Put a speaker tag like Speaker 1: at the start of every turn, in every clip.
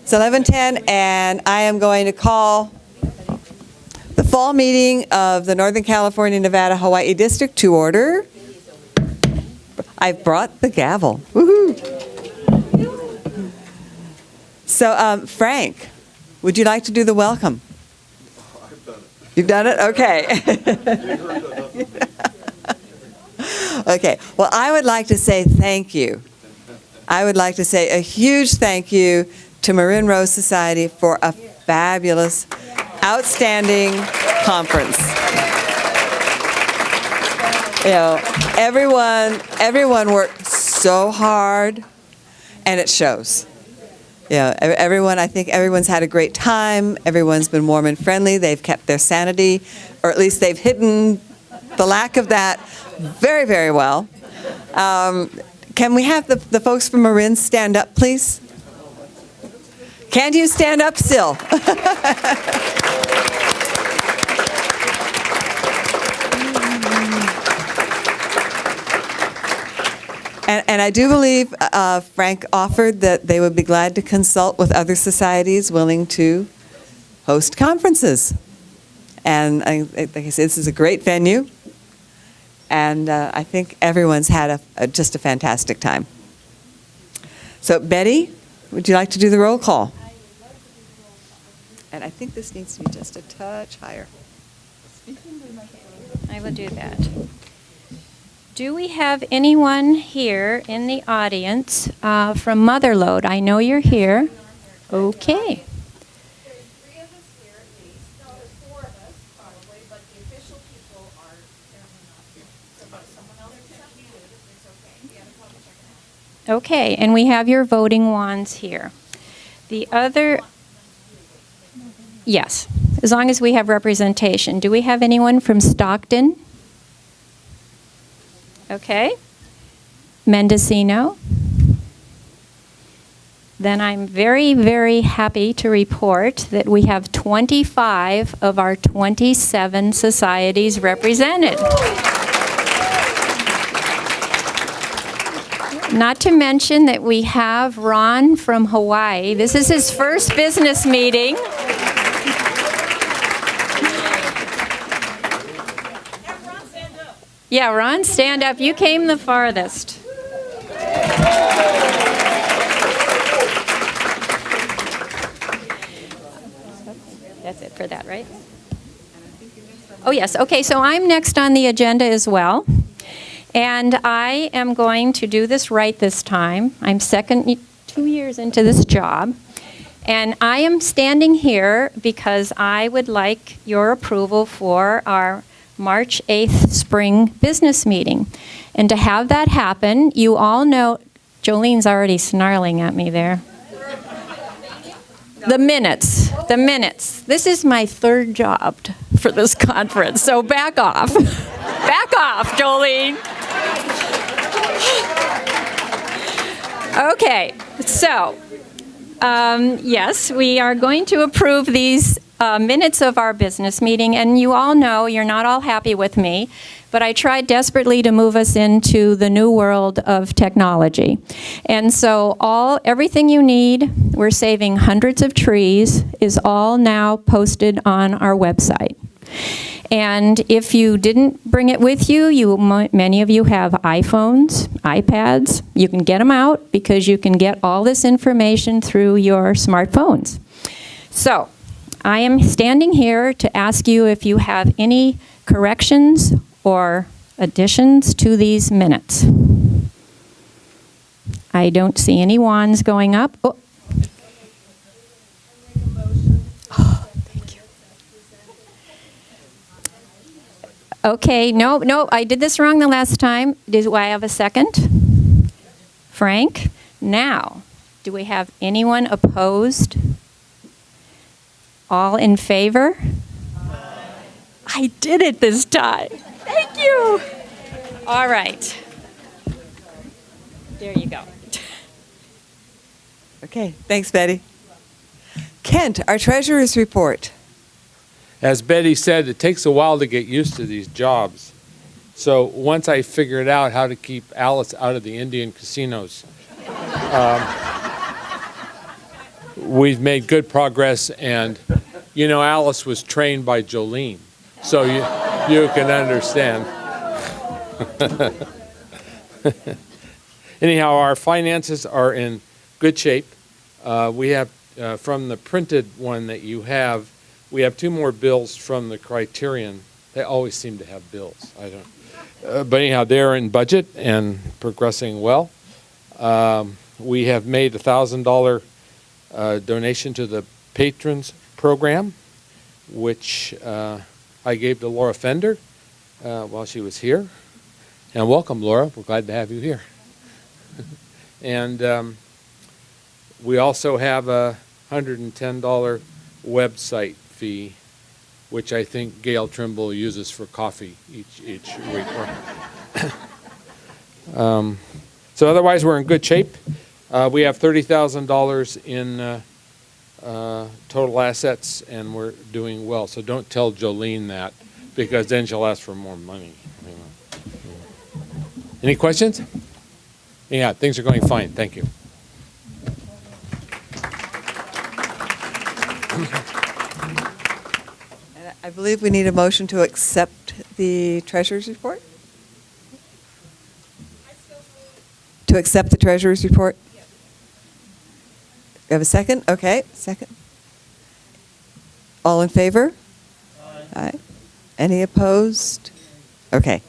Speaker 1: It's 11:10, and I am going to call the fall meeting of the Northern California, Nevada, Hawaii District to order. I've brought the gavel. Woohoo! So, Frank, would you like to do the welcome?
Speaker 2: I've done it.
Speaker 1: You've done it? Okay. Okay. Well, I would like to say thank you. I would like to say a huge thank you to Marin Rose Society for a fabulous, outstanding conference. You know, everyone worked so hard, and it shows. Yeah, I think everyone's had a great time. Everyone's been warm and friendly. They've kept their sanity, or at least they've hidden the lack of that very, very well. Can we have the folks from Marin stand up, please? Can you stand up still? And I do believe Frank offered that they would be glad to consult with other societies willing to host conferences. And like I said, this is a great venue. And I think everyone's had just a fantastic time. So Betty, would you like to do the roll call? And I think this needs to be just a touch higher.
Speaker 3: I will do that. Do we have anyone here in the audience from Motherlode? I know you're here. Okay.
Speaker 4: There's 3 of us here at least. No, there's 4 of us probably, but the official people are apparently not here. So if someone else is muted, it's okay. You have to probably check it out.
Speaker 3: Okay, and we have your voting wands here. The other, yes, as long as we have representation. Do we have anyone from Stockton? Okay. Mendocino. Then I'm very, very happy to report that we have 25 of our 27 societies represented. Not to mention that we have Ron from Hawaii. This is his first business meeting. Yeah, Ron, stand up. You came the farthest. That's it for that, right? Oh, yes. Okay, so I'm next on the agenda as well. And I am going to do this right this time. I'm 2 years into this job. And I am standing here because I would like your approval for our March 8th spring business meeting. And to have that happen, you all know, Jolene's already snarling at me there. The minutes. This is my 3rd job for this conference, so back off. Back off, Jolene. Okay, so, yes, we are going to approve these minutes of our business meeting, and you all know you're not all happy with me, but I tried desperately to move us into the new world of technology. And so everything you need, we're saving hundreds of trees, is all now posted on our website. And if you didn't bring it with you, many of you have iPhones, iPads. You can get them out because you can get all this information through your smartphones. So I am standing here to ask you if you have any corrections or additions to these minutes. I don't see any wands going up. Oh. Oh, thank you. Okay, no, I did this wrong the last time. Do I have a second? Frank? Now, do we have anyone opposed? All in favor? I did it this time. Thank you. All right. There you go.
Speaker 1: Okay, thanks, Betty. Kent, our treasurer's report.
Speaker 5: As Betty said, it takes a while to get used to these jobs. So once I figured out how to keep Alice out of the Indian casinos, we've made good progress, and you know, Alice was trained by Jolene, so you can understand. Anyhow, our finances are in good shape. We have, from the printed one that you have, we have 2 more bills from the Criterion. They always seem to have bills. I don't. But anyhow, they're in budget and progressing well. We have made a $1,000 donation to the Patrons Program, which I gave to Laura Fender while she was here. And welcome, Laura. We're glad to have you here. And we also have a $110 website fee, which I think Gail Trimble uses for coffee each week. So otherwise, we're in good shape. We have $30,000 in total assets, and we're doing well. So don't tell Jolene that, because then she'll ask for more money. Any questions? Yeah, things are going fine. Thank you.
Speaker 1: And I believe we need a motion to accept the treasurer's report? To accept the treasurer's report? You have a second? Okay, second. All in favor? Aye. Any opposed? Okay.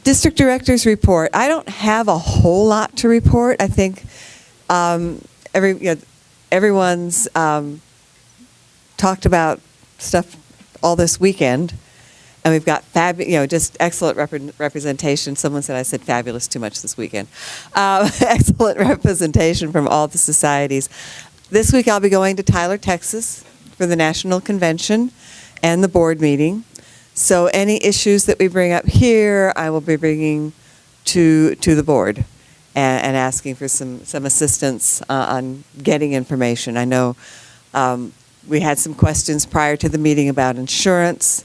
Speaker 1: District Director's report. I don't have a whole lot to report. I think everyone's talked about stuff all this weekend, and we've got just excellent representation. Someone said I said fabulous too much this weekend. Excellent representation from all the societies. This week I'll be going to Tyler, Texas for the National Convention and the board meeting. So any issues that we bring up here, I will be bringing to the board and asking for some assistance on getting information. I know we had some questions prior to the meeting about insurance.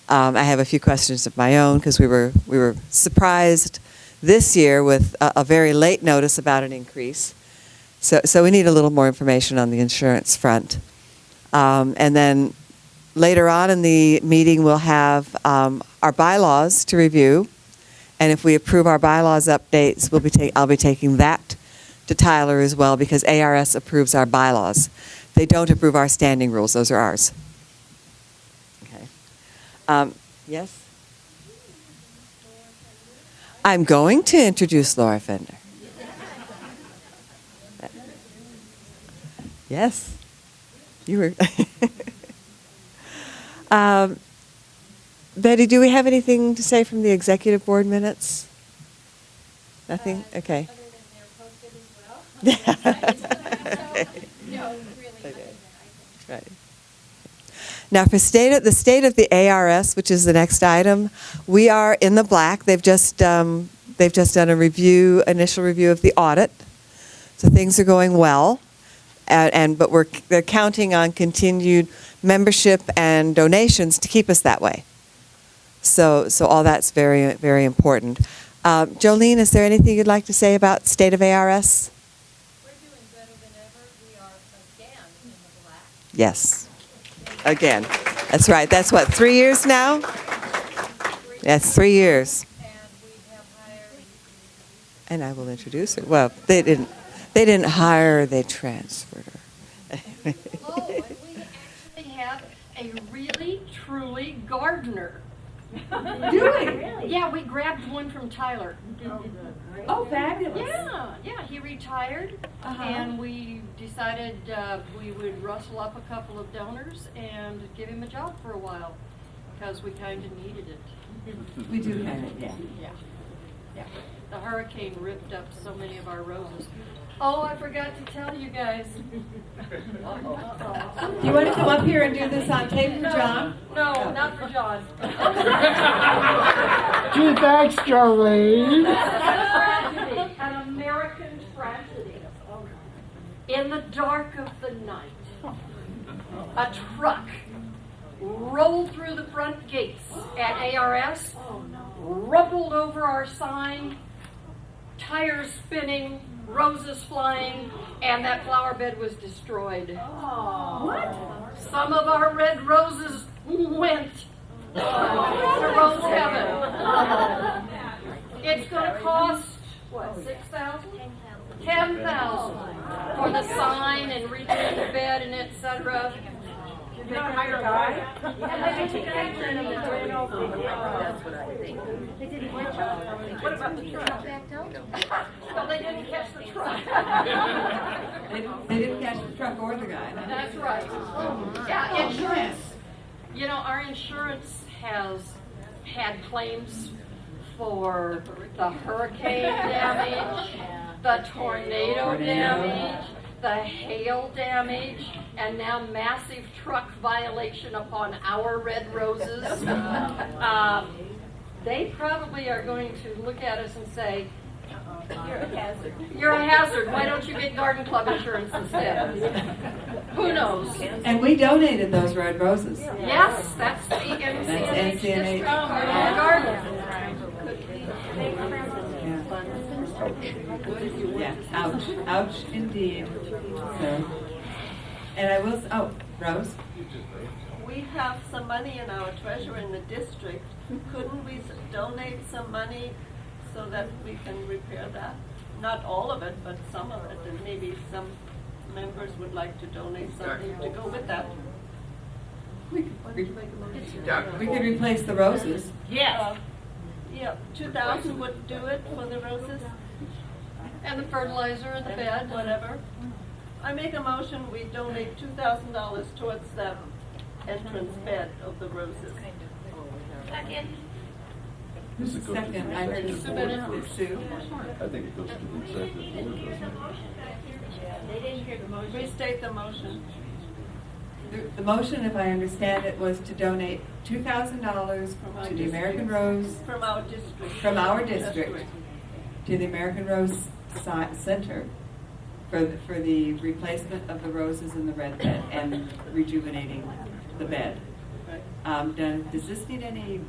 Speaker 1: I have a few questions of my own because we were surprised this year with a very late notice about an increase. So we need a little more information on the insurance front. And then later on in the meeting, we'll have our bylaws to review, and if we approve our bylaws updates, I'll be taking that to Tyler as well, because ARS approves our bylaws. They don't approve our standing rules; those are ours. Okay. Yes. I'm going to introduce Laura Fender. Yes, you were. Betty, do we have anything to say from the executive board minutes? Nothing? Okay.
Speaker 4: Other than they're posted as well.
Speaker 1: Okay.
Speaker 4: No, really.
Speaker 1: Okay. Right. Now, for the state of the ARS, which is the next item, we are in the black. They've just done a initial review of the audit, so things are going well, but they're counting on continued membership and donations to keep us that way. So all that's very, very important. Jolene, is there anything you'd like to say about state of ARS?
Speaker 4: We're doing better than ever. We are again in the black.
Speaker 1: Yes. Again. That's right. That's what, 3 years now? That's 3 years.
Speaker 4: And we have hired.
Speaker 1: And I will introduce her. Well, they didn't hire her, they transferred her.
Speaker 6: Oh, and we actually have a really, truly gardener.
Speaker 4: Do we? Really?
Speaker 6: Yeah, we grabbed one from Tyler.
Speaker 4: Oh, fabulous.
Speaker 6: Yeah, he retired, and we decided we would rustle up a couple of donors and give him a job for a while, because we kind of needed it.
Speaker 1: We do kind of, yeah.
Speaker 6: Yeah. The hurricane ripped up so many of our roses. Oh, I forgot to tell you guys.
Speaker 1: Do you want to come up here and do this on tape for John?
Speaker 6: No, not for John.
Speaker 7: Gee, thanks, Jolene.
Speaker 6: An American tragedy. In the dark of the night, a truck rolled through the front gates at ARS, rumpled over our sign, tires spinning, roses flying, and that flower bed was destroyed. What? Some of our red roses went to rose heaven. It's going to cost, what, $6,000? $10,000 for the sign and redoing the bed and etc.
Speaker 4: You don't hire a guy?
Speaker 8: That's what I think.
Speaker 4: They did a good job.
Speaker 6: What about the truck? Well, they didn't catch the truck.
Speaker 1: They didn't catch the truck or the guy. Huh?
Speaker 6: That's right. Yeah, insurance. You know, our insurance has had claims for the hurricane damage, the tornado damage, the hail damage, and now massive truck violation upon our red roses. They probably are going to look at us and say, "You're a hazard. You're a hazard. Why don't you get garden club insurance instead?" Who knows?
Speaker 1: And we donated those red roses.
Speaker 6: Yes, that's the NCNH
Speaker 1: NCNH.
Speaker 6: district garden.
Speaker 1: Yeah, ouch, ouch indeed. So, and I will, Rose?
Speaker 9: We have some money in our treasury in the district. Couldn't we donate some money so that we can repair that? Not all of it, but some of it, and maybe some members would like to donate something to go with that.
Speaker 1: We could replace the roses.
Speaker 9: Yeah, 2,000 would do it for the roses,
Speaker 6: And the fertilizer and the bed.
Speaker 9: whatever. I make a motion, we donate $2,000 towards that entrance bed of the roses.
Speaker 4: Second.
Speaker 2: Does it go to the
Speaker 1: Second, I heard
Speaker 2: executive board?
Speaker 1: Sue.
Speaker 2: I think it goes to the executive board, doesn't it?
Speaker 9: They didn't hear the motion. Restate the motion.
Speaker 1: The motion, if I understand it, was to donate $2,000 to the American Rose,
Speaker 9: From our district.
Speaker 1: from our district, to the American Rose Center for the replacement of the roses in the red bed and rejuvenating the bed. Does this need any,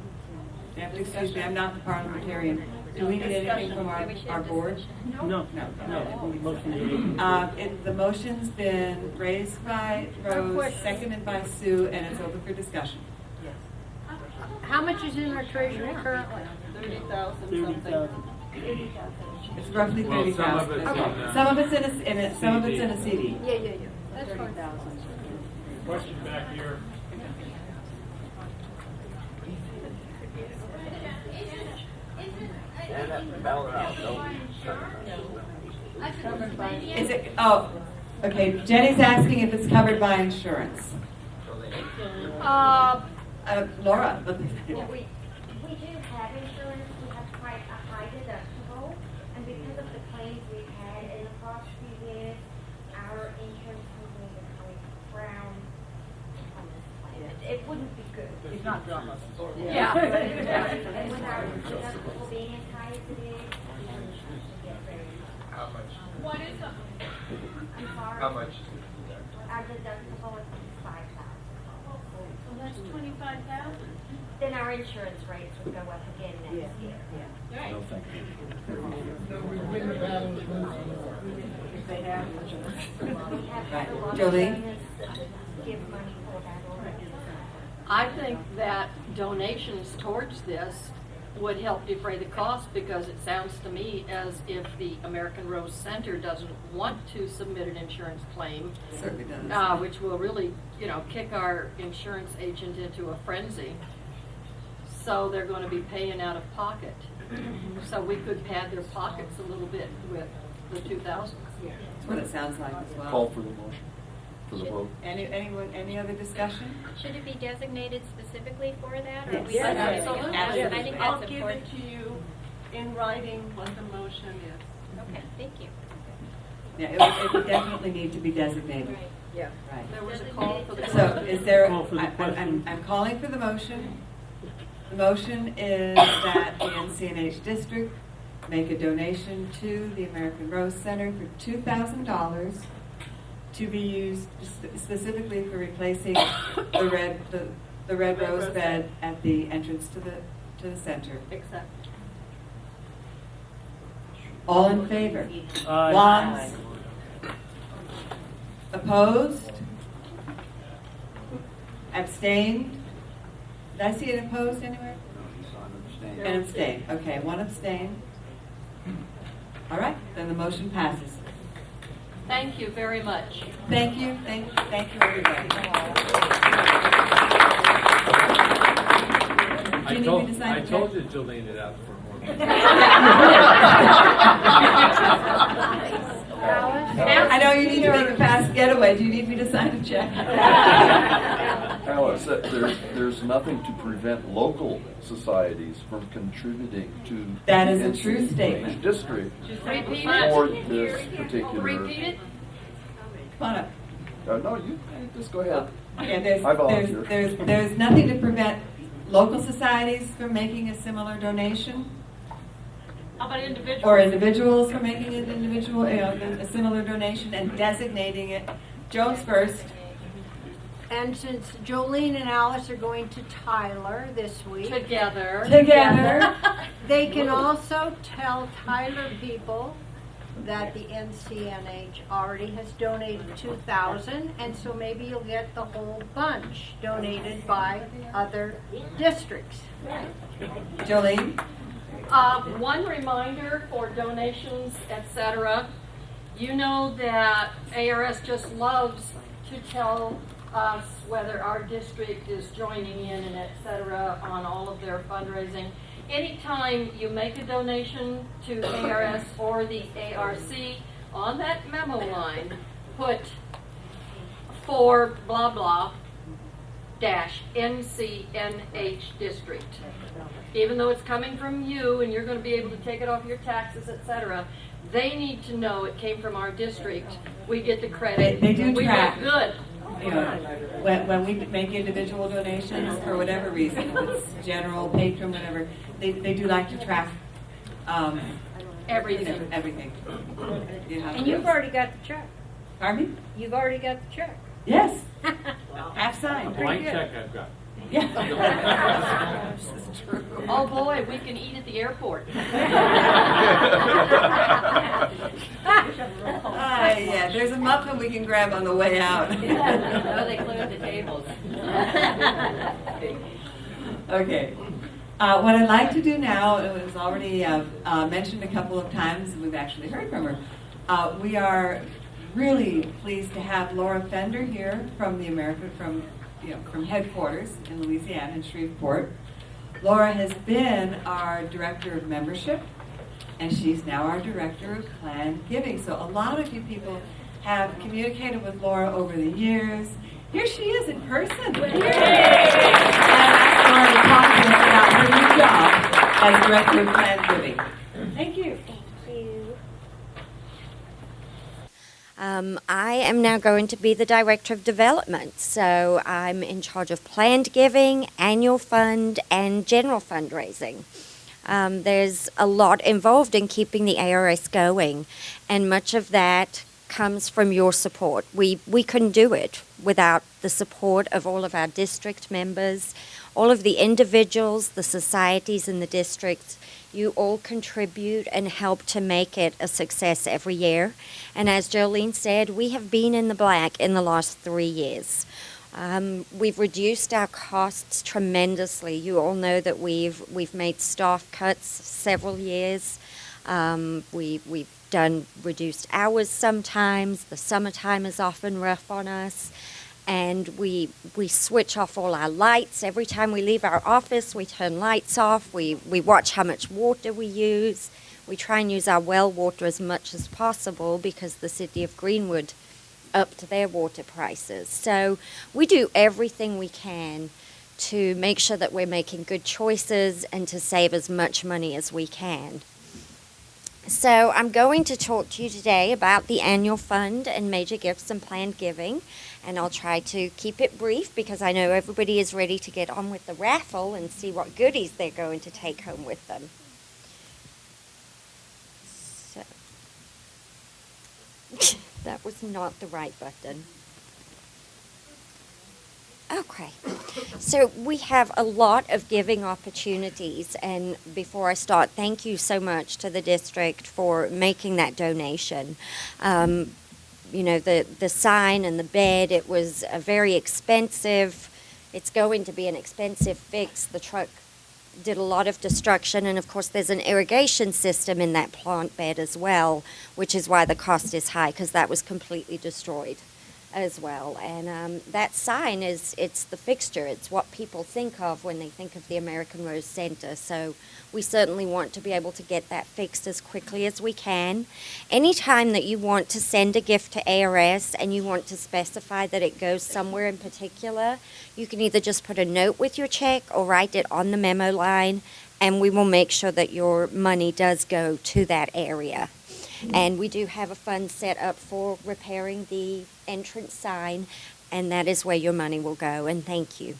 Speaker 1: you have to excuse me, I'm not the parliamentarian. Do we need anything from our board?
Speaker 7: No.
Speaker 1: The motion's been raised by Rose, seconded by Sue, and it's open for discussion.
Speaker 6: How much is in our treasury currently?
Speaker 9: 30,000 something.
Speaker 1: It's roughly 30,000. Some of it's in a some of it's in a CD.
Speaker 6: Yeah. That's 40,000.
Speaker 10: Question back here.
Speaker 1: Is it? Oh, okay. Jenny's asking if it's covered by insurance. Laura.
Speaker 4: We do have insurance. We have quite a high deductible, and because of the claims we've had in the past few years, our insurance company is kind of frown on this plan. It wouldn't be good.
Speaker 8: It's not drama.
Speaker 6: Yeah.
Speaker 4: And with our deductible being as high as it is, we should get very.
Speaker 2: How much?
Speaker 4: What is it? I'm sorry.
Speaker 2: How much is it?
Speaker 4: Our deductible is $5,000.
Speaker 6: So that's 25,000.
Speaker 4: Then our insurance rates would go up again next year.
Speaker 2: No, thank you.
Speaker 8: If they have insurance.
Speaker 4: We have had a lot of
Speaker 1: Jolie?
Speaker 4: donors give money for that already.
Speaker 6: I think that donations towards this would help defray the cost, because it sounds to me as if the American Rose Center doesn't want to submit an insurance claim,
Speaker 1: Certainly does.
Speaker 6: which will really, kick our insurance agent into a frenzy. So they're going to be paying out of pocket. So we could pad their pockets a little bit with the 2,000.
Speaker 1: That's what it sounds like as well.
Speaker 2: Call for the motion, for the vote.
Speaker 1: Any other discussion?
Speaker 11: Should it be designated specifically for that? Or
Speaker 1: Yes.
Speaker 11: we
Speaker 6: Yes, absolutely.
Speaker 11: I think
Speaker 9: I'll
Speaker 11: that's
Speaker 9: give
Speaker 11: important.
Speaker 9: it to you in writing what the motion is.
Speaker 11: Okay, thank you.
Speaker 1: Yeah, it would definitely need to be designated.
Speaker 8: Yeah.
Speaker 1: Right.
Speaker 6: There was a call for the
Speaker 1: So is there,
Speaker 7: Call for the question.
Speaker 1: I'm calling for the motion. The motion is that the NCNH district make a donation to the American Rose Center for $2,000 to be used specifically for replacing the red rose bed at the entrance to the center.
Speaker 6: Exactly.
Speaker 1: All in favor? Longs? Opposed? Abstained? Did I see an opposed anywhere? An abstain. Okay, one abstain. All right, then the motion passes.
Speaker 6: Thank you very much.
Speaker 1: Thank you, everybody. Do you need me to sign
Speaker 5: I
Speaker 1: the
Speaker 5: told
Speaker 1: check?
Speaker 5: you Jolene had asked for more.
Speaker 1: I know you need to make a fast getaway. Do you need me to sign a check?
Speaker 12: Alice, there's nothing to prevent local societies from contributing to
Speaker 1: That is
Speaker 12: the
Speaker 1: a true
Speaker 12: NCNH
Speaker 1: statement.
Speaker 12: district
Speaker 6: Repeat
Speaker 12: for
Speaker 6: it.
Speaker 12: this particular.
Speaker 6: Repeat it.
Speaker 1: Come on up.
Speaker 12: No, you just go ahead.
Speaker 1: Yeah,
Speaker 12: I volunteer.
Speaker 1: there's nothing to prevent local societies from making a similar donation,
Speaker 6: How about individuals?
Speaker 1: or individuals from making an individual, a similar donation and designating it. Jones first.
Speaker 13: And since Jolene and Alice are going to Tyler this week,
Speaker 6: Together.
Speaker 13: they can also tell Tyler people that the NCNH already has donated $2,000, and so maybe you'll get the whole bunch donated by other districts.
Speaker 1: Jolene?
Speaker 6: One reminder for donations, etc. You know that ARS just loves to tell us whether our district is joining in and etc. on all of their fundraising. Anytime you make a donation to ARS or the ARC, on that memo line, put for blah blah dash NCNH district. Even though it's coming from you and you're going to be able to take it off your taxes, etc., they need to know it came from our district. We get the credit.
Speaker 1: They do
Speaker 6: we
Speaker 1: track.
Speaker 6: look good.
Speaker 1: You know, when we make individual donations for whatever reason, if it's general, patron, whatever, they do like to track
Speaker 6: Everything.
Speaker 1: everything. You know,
Speaker 13: And you've already got the check.
Speaker 1: Pardon me?
Speaker 13: You've already got the check.
Speaker 1: Yes. Half signed.
Speaker 5: Blank check I've got.
Speaker 1: Yeah. This is true.
Speaker 6: Oh boy, we can eat at the airport.
Speaker 1: Yeah, there's a muffin we can grab on the way out.
Speaker 6: No, they cleared the tables.
Speaker 1: Okay. What I'd like to do now, it was already mentioned a couple of times, and we've actually heard from her. We are really pleased to have Laura Fender here from from headquarters in Louisiana, in Shreveport. Laura has been our director of membership, and she's now our director of planned giving. So a lot of you people have communicated with Laura over the years. Here she is in person. And Laura to talk to us about her new job as director of planned giving. Thank you.
Speaker 14: I am now going to be the Director of Development, so I'm in charge of planned giving, annual fund, and general fundraising. There's a lot involved in keeping the ARS going, and much of that comes from your support. We couldn't do it without the support of all of our district members, all of the individuals, the societies in the districts. You all contribute and help to make it a success every year. And as Jolene said, we have been in the black in the last 3 years. We've reduced our costs tremendously. You all know that we've made staff cuts several years. We've done reduced hours sometimes. The summertime is often rough on us. And we switch off all our lights. Every time we leave our office, we turn lights off. We watch how much water we use. We try and use our well water as much as possible because the city of Greenwood upped their water prices. So we do everything we can to make sure that we're making good choices and to save as much money as we can. So I'm going to talk to you today about the annual fund and major gifts and planned giving. And I'll try to keep it brief because I know everybody is ready to get on with the raffle and see what goodies they're going to take home with them. So, that was not the right button. Okay. So we have a lot of giving opportunities, and before I start, thank you so much to the district for making that donation. You know, the sign and the bed, it was a very expensive. It's going to be an expensive fix. The truck did a lot of destruction, and of course there's an irrigation system in that plant bed as well, which is why the cost is high, because that was completely destroyed as well. And that sign it's the fixture. It's what people think of when they think of the American Rose Center. So we certainly want to be able to get that fixed as quickly as we can. Anytime that you want to send a gift to ARS and you want to specify that it goes somewhere in particular, you can either just put a note with your check or write it on the memo line, and we will make sure that your money does go to that area. And we do have a fund set up for repairing the entrance sign, and that is where your money will go, and thank you.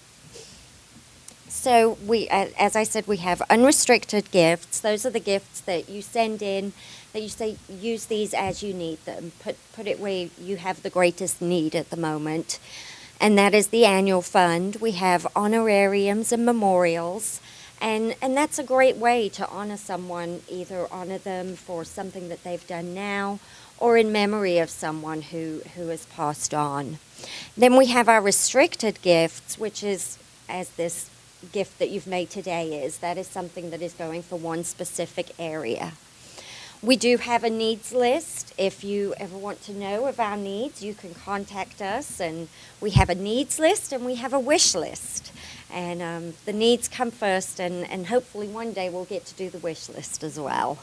Speaker 14: So we, as I said, we have unrestricted gifts. Those are the gifts that you send in, that you say, use these as you need them. Put it where you have the greatest need at the moment. And that is the annual fund. We have honorariums and memorials. And that's a great way to honor someone, either honor them for something that they've done now or in memory of someone who has passed on. Then we have our restricted gifts, which is, as this gift that you've made today is, that is something that is going for one specific area. We do have a needs list. If you ever want to know of our needs, you can contact us, and we have a needs list and we have a wish list. And the needs come first, and hopefully one day we'll get to do the wish list as well.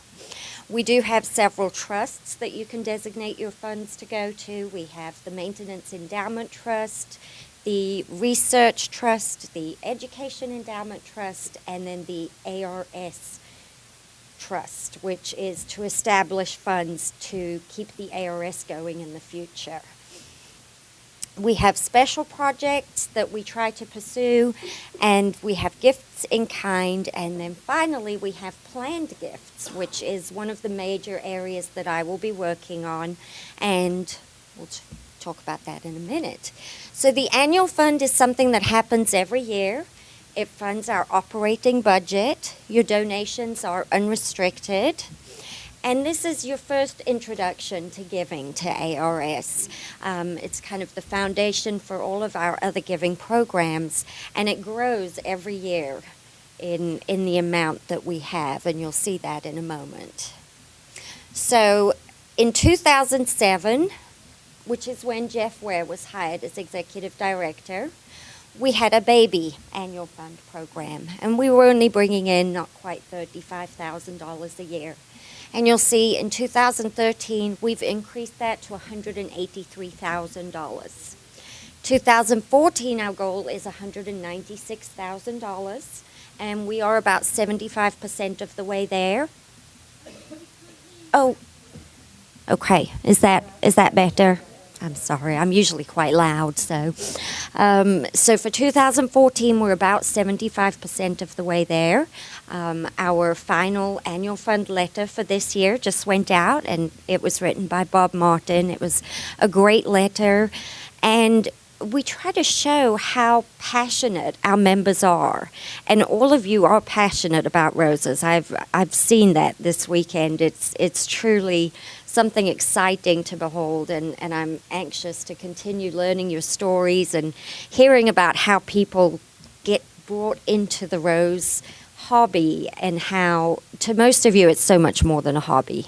Speaker 14: We do have several trusts that you can designate your funds to go to. We have the Maintenance Endowment Trust, the Research Trust, the Education Endowment Trust, and then the ARS Trust, which is to establish funds to keep the ARS going in the future. We have special projects that we try to pursue, and we have gifts in kind, and then finally we have planned gifts, which is one of the major areas that I will be working on, and we'll talk about that in a minute. So the annual fund is something that happens every year. It funds our operating budget. Your donations are unrestricted. And this is your first introduction to giving to ARS. It's kind of the foundation for all of our other giving programs, and it grows every year in the amount that we have, and you'll see that in a moment. So in 2007, which is when Jeff Ware was hired as executive director, we had a baby annual fund program, and we were only bringing in not quite $35,000 a year. And you'll see in 2013, we've increased that to $183,000. 2014, our goal is $196,000, and we are about 75% of the way there. Oh, okay. Is that better? I'm sorry, I'm usually quite loud. So for 2014, we're about 75% of the way there. Our final annual fund letter for this year just went out, and it was written by Bob Martin. It was a great letter, and we try to show how passionate our members are, and all of you are passionate about roses. I've seen that this weekend. It's truly something exciting to behold, and I'm anxious to continue learning your stories and hearing about how people get brought into the rose hobby, and how to most of you it's so much more than a hobby.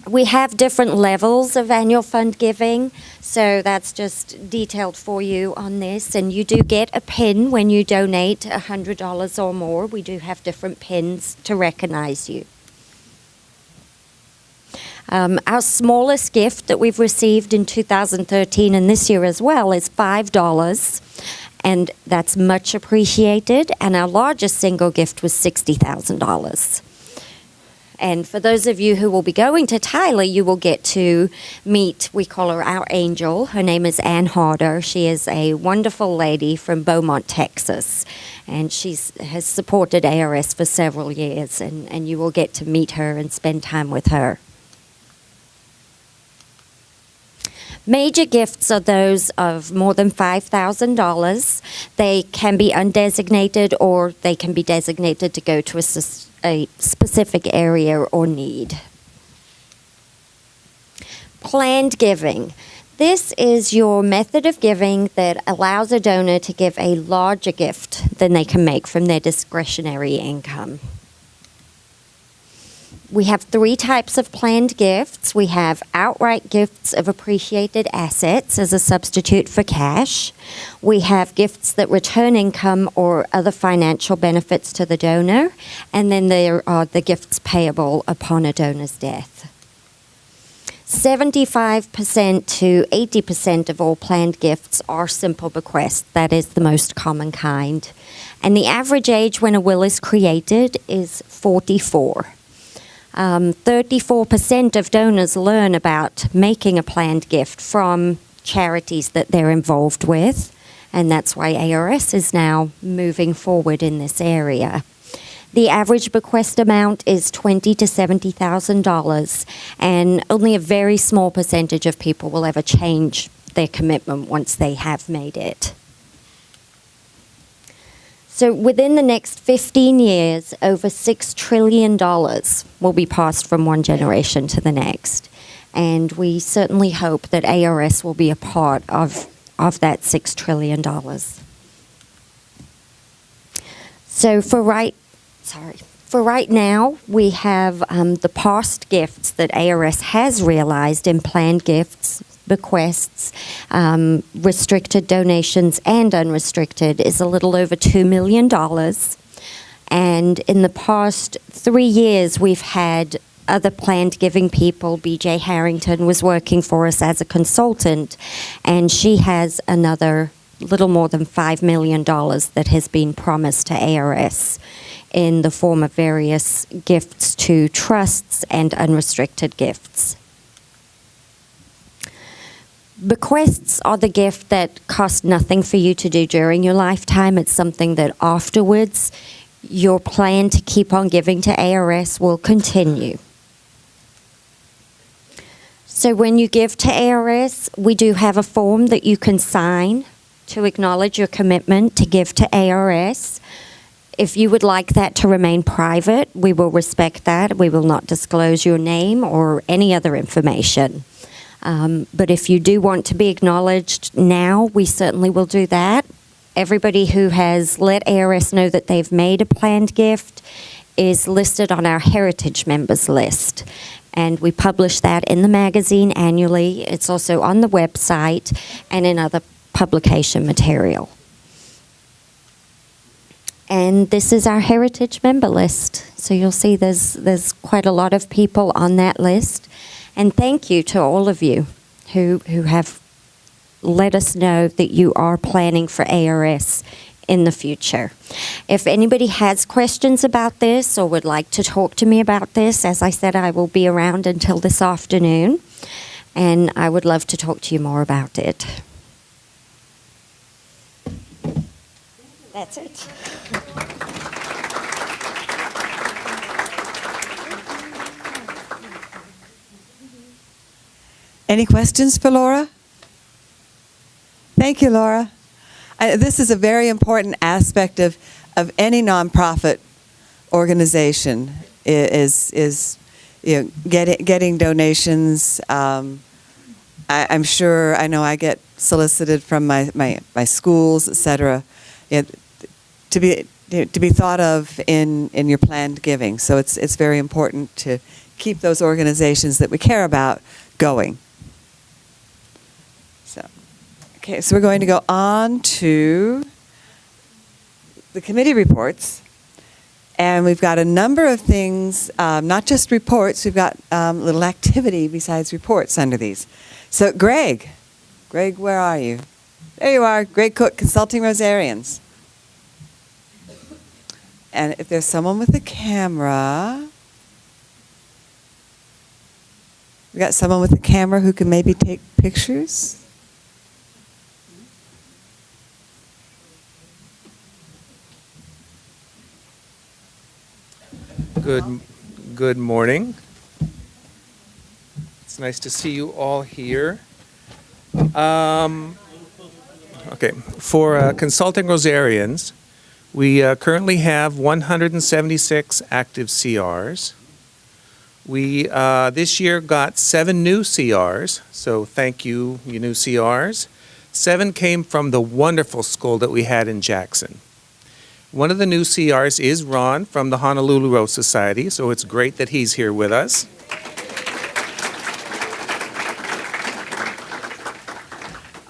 Speaker 14: We have different levels of annual fund giving, so that's just detailed for you on this. And you do get a pin when you donate $100 or more. We do have different pins to recognize you. Our smallest gift that we've received in 2013 and this year as well is $5, and that's much appreciated. And our largest single gift was $60,000. And for those of you who will be going to Tyler, you will get to meet, we call her our angel. Her name is Ann Harder. She is a wonderful lady from Beaumont, Texas. And she has supported ARS for several years, and you will get to meet her and spend time with her. Major gifts are those of more than $5,000. They can be undesignated or they can be designated to go to a specific area or need. Planned giving. This is your method of giving that allows a donor to give a larger gift than they can make from their discretionary income. We have 3 types of planned gifts. We have outright gifts of appreciated assets as a substitute for cash. We have gifts that return income or other financial benefits to the donor. And then there are the gifts payable upon a donor's death. 75% to 80% of all planned gifts are simple bequests. That is the most common kind. And the average age when a will is created is 44. 34% of donors learn about making a planned gift from charities that they're involved with, and that's why ARS is now moving forward in this area. The average bequest amount is $20,000 to $70,000, and only a very small percentage of people will ever change their commitment once they have made it. So within the next 15 years, over $6 trillion will be passed from one generation to the next. And we certainly hope that ARS will be a part of that $6 trillion. So for right now, we have the past gifts that ARS has realized in planned gifts, bequests, restricted donations, and unrestricted is a little over $2 million. And in the past 3 years, we've had other planned giving people. BJ Harrington was working for us as a consultant, and she has another little more than $5 million that has been promised to ARS in the form of various gifts to trusts and unrestricted gifts. Bequests are the gift that cost nothing for you to do during your lifetime. It's something that afterwards your plan to keep on giving to ARS will continue. So when you give to ARS, we do have a form that you can sign to acknowledge your commitment to give to ARS. If you would like that to remain private, we will respect that. We will not disclose your name or any other information. But if you do want to be acknowledged now, we certainly will do that. Everybody who has let ARS know that they've made a planned gift is listed on our Heritage Members list. And we publish that in the magazine annually. It's also on the website and in other publication material. And this is our Heritage Member list. So you'll see there's quite a lot of people on that list. And thank you to all of you who have let us know that you are planning for ARS in the future. If anybody has questions about this or would like to talk to me about this, as I said, I will be around until this afternoon, and I would love to talk to you more about it. That's it.
Speaker 1: Any questions for Laura? Thank you, Laura. This is a very important aspect of any nonprofit organization is getting donations. I'm sure, I know I get solicited from my schools, etc. To be thought of in your planned giving. So it's very important to keep those organizations that we care about going. Okay, so we're going to go on to the committee reports. And we've got a number of things, not just reports, we've got little activity besides reports under these. So Greg, where are you? There you are, Greg Cook, Consulting Rosarians. And if there's someone with a camera, we got someone with a camera who can maybe take pictures?
Speaker 15: Good morning. It's nice to see you all here. Okay, for consulting Rosarians, we currently have 176 active CRs. We this year got 7 new CRs, so thank you, you new CRs. 7 came from the wonderful school that we had in Jackson. One of the new CRs is Ron from the Honolulu Rose Society, so it's great that he's here with us.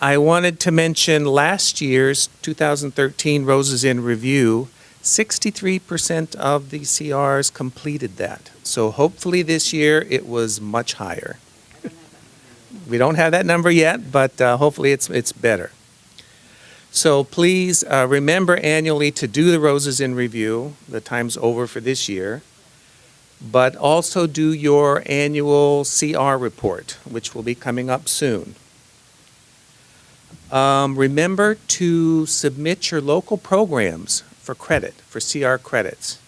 Speaker 15: I wanted to mention last year's 2013 Roses in Review. 63% of the CRs completed that. So hopefully this year it was much higher. We don't have that number yet, but hopefully it's better. So please remember annually to do the Roses in Review. The time's over for this year. But also do your annual CR report, which will be coming up soon. Remember to submit your local programs for credit, for CR credits.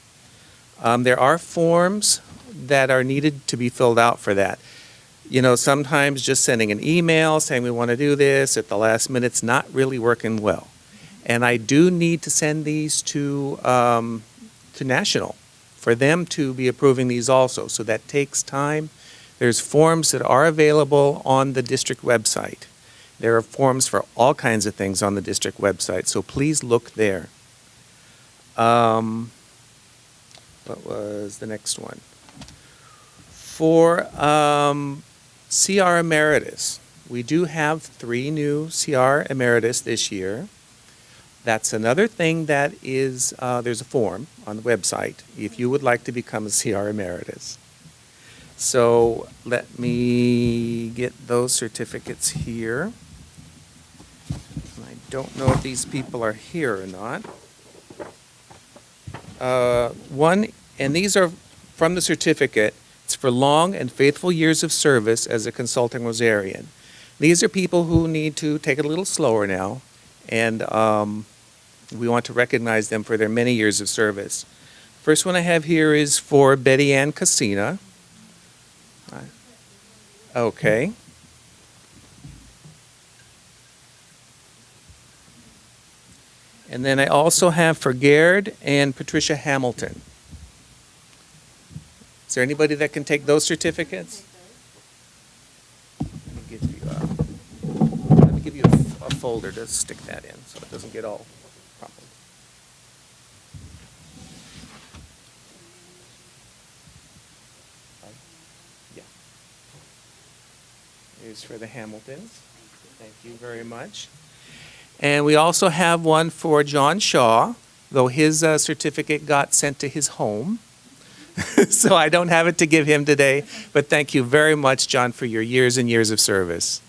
Speaker 15: There are forms that are needed to be filled out for that. You know, sometimes just sending an email saying we want to do this at the last minute's not really working well. And I do need to send these to National for them to be approving these also. So that takes time. There's forms that are available on the district website. There are forms for all kinds of things on the district website, so please look there. What was the next one? For CR Emeritus, we do have 3 new CR Emeritus this year. That's another thing that is, there's a form on the website if you would like to become a CR Emeritus. So let me get those certificates here. I don't know if these people are here or not. One, and these are from the certificate, it's for long and faithful years of service as a consulting Rosarian. These are people who need to take it a little slower now, and we want to recognize them for their many years of service. First one I have here is for Betty Ann Cassina. Okay. And then I also have for Gerd and Patricia Hamilton. Is there anybody that can take those certificates? Let me give you a folder to stick that in so it doesn't get all crumpled. Yeah. Here's for the Hamiltons. Thank you very much. And we also have one for John Shaw, though his certificate got sent to his home. So I don't have it to give him today, but thank you very much, John, for your years and years of service.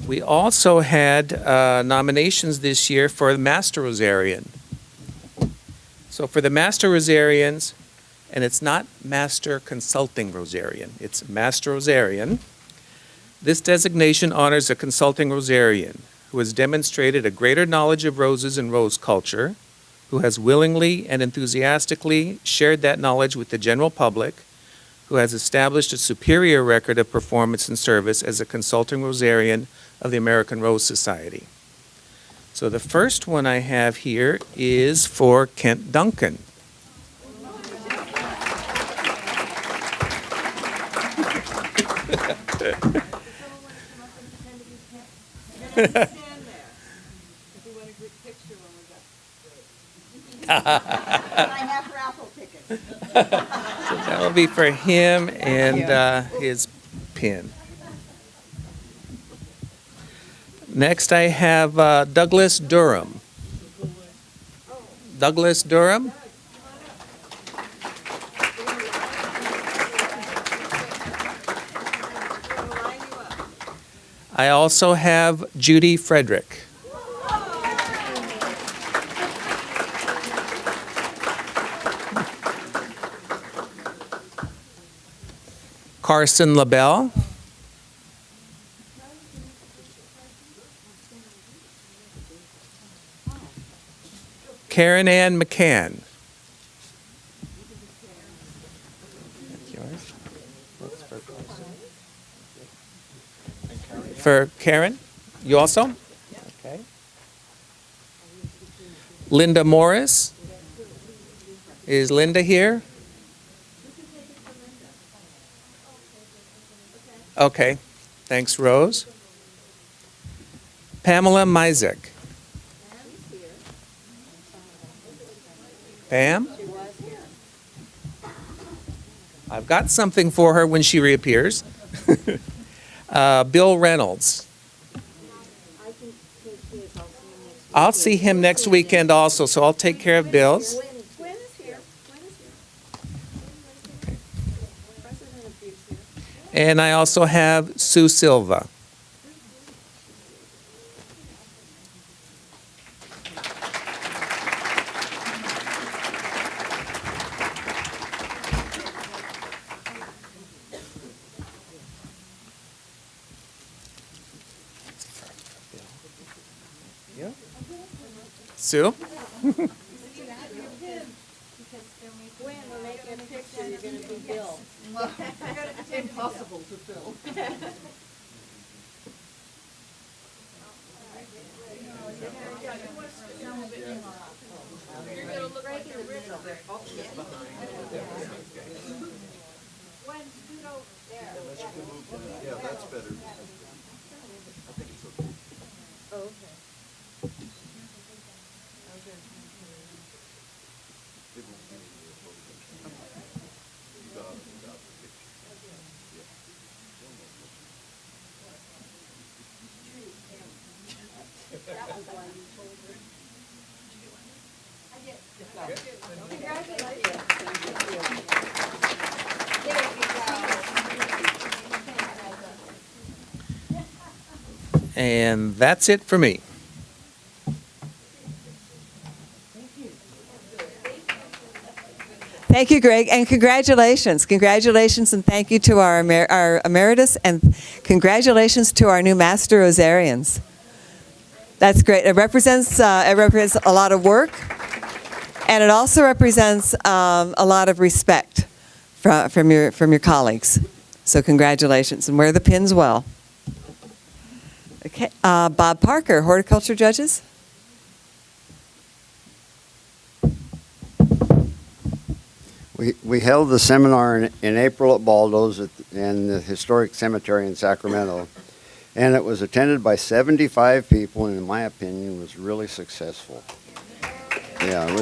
Speaker 15: We also had nominations this year for the Master Rosarian. So for the Master Rosarians, and it's not Master Consulting Rosarian, it's Master Rosarian. This designation honors a consulting Rosarian who has demonstrated a greater knowledge of roses and rose culture, who has willingly and enthusiastically shared that knowledge with the general public, who has established a superior record of performance and service as a consulting Rosarian of the American Rose Society. So the first one I have here is for Kent Duncan.
Speaker 8: I have raffle tickets.
Speaker 15: So that will be for him and his pin. Next I have Douglas Durham. Douglas Durham? I also have Judy Frederick. Carson LaBelle. Karen Ann McCann. for Karen. You also? Okay. Linda Morris. Is Linda here? Okay. Thanks, Rose. Pamela Mizek. Pam? I've got something for her when she reappears. Bill Reynolds. I'll see him next weekend also, so I'll take care of Bill's.
Speaker 4: Gwen is here. President of Butte is here.
Speaker 15: And I also have Sue Silva. Sue?
Speaker 4: Gwen, we're making a picture, you're gonna be Bill.
Speaker 9: Impossible to fill.
Speaker 12: Yeah, that's better.
Speaker 15: And that's it for me.
Speaker 1: Thank you, Greg, and congratulations. Congratulations and thank you to our emeritus, and congratulations to our new Master Rosarians. That's great. It represents a lot of work, and it also represents a lot of respect from your colleagues. So congratulations, and wear the pins well. Okay, Bob Parker, horticulture judges.
Speaker 16: We held the seminar in April at Baldo's in the historic cemetery in Sacramento, and it was attended by 75 people, and in my opinion, was really successful. Yeah, it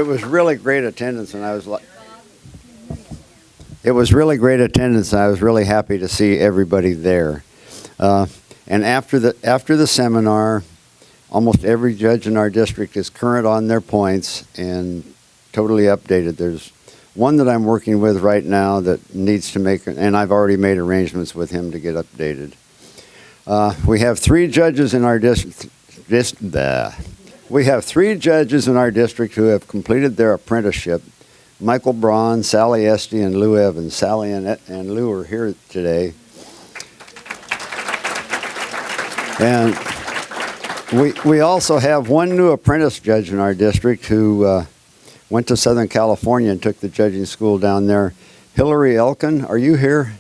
Speaker 16: was really great attendance, and I was like, it was really great attendance, and I was really happy to see everybody there. And after the seminar, almost every judge in our district is current on their points and totally updated. There's one that I'm working with right now that needs to make, and I've already made arrangements with him to get updated. We have 3 judges in our district. We have 3 judges in our district who have completed their apprenticeship. Michael Braun, Sally Esty, and Lou Evans. Sally and Lou are here today. And we also have one new apprentice judge in our district who went to Southern California and took the judging school down there. Hillary Elkin, are you here?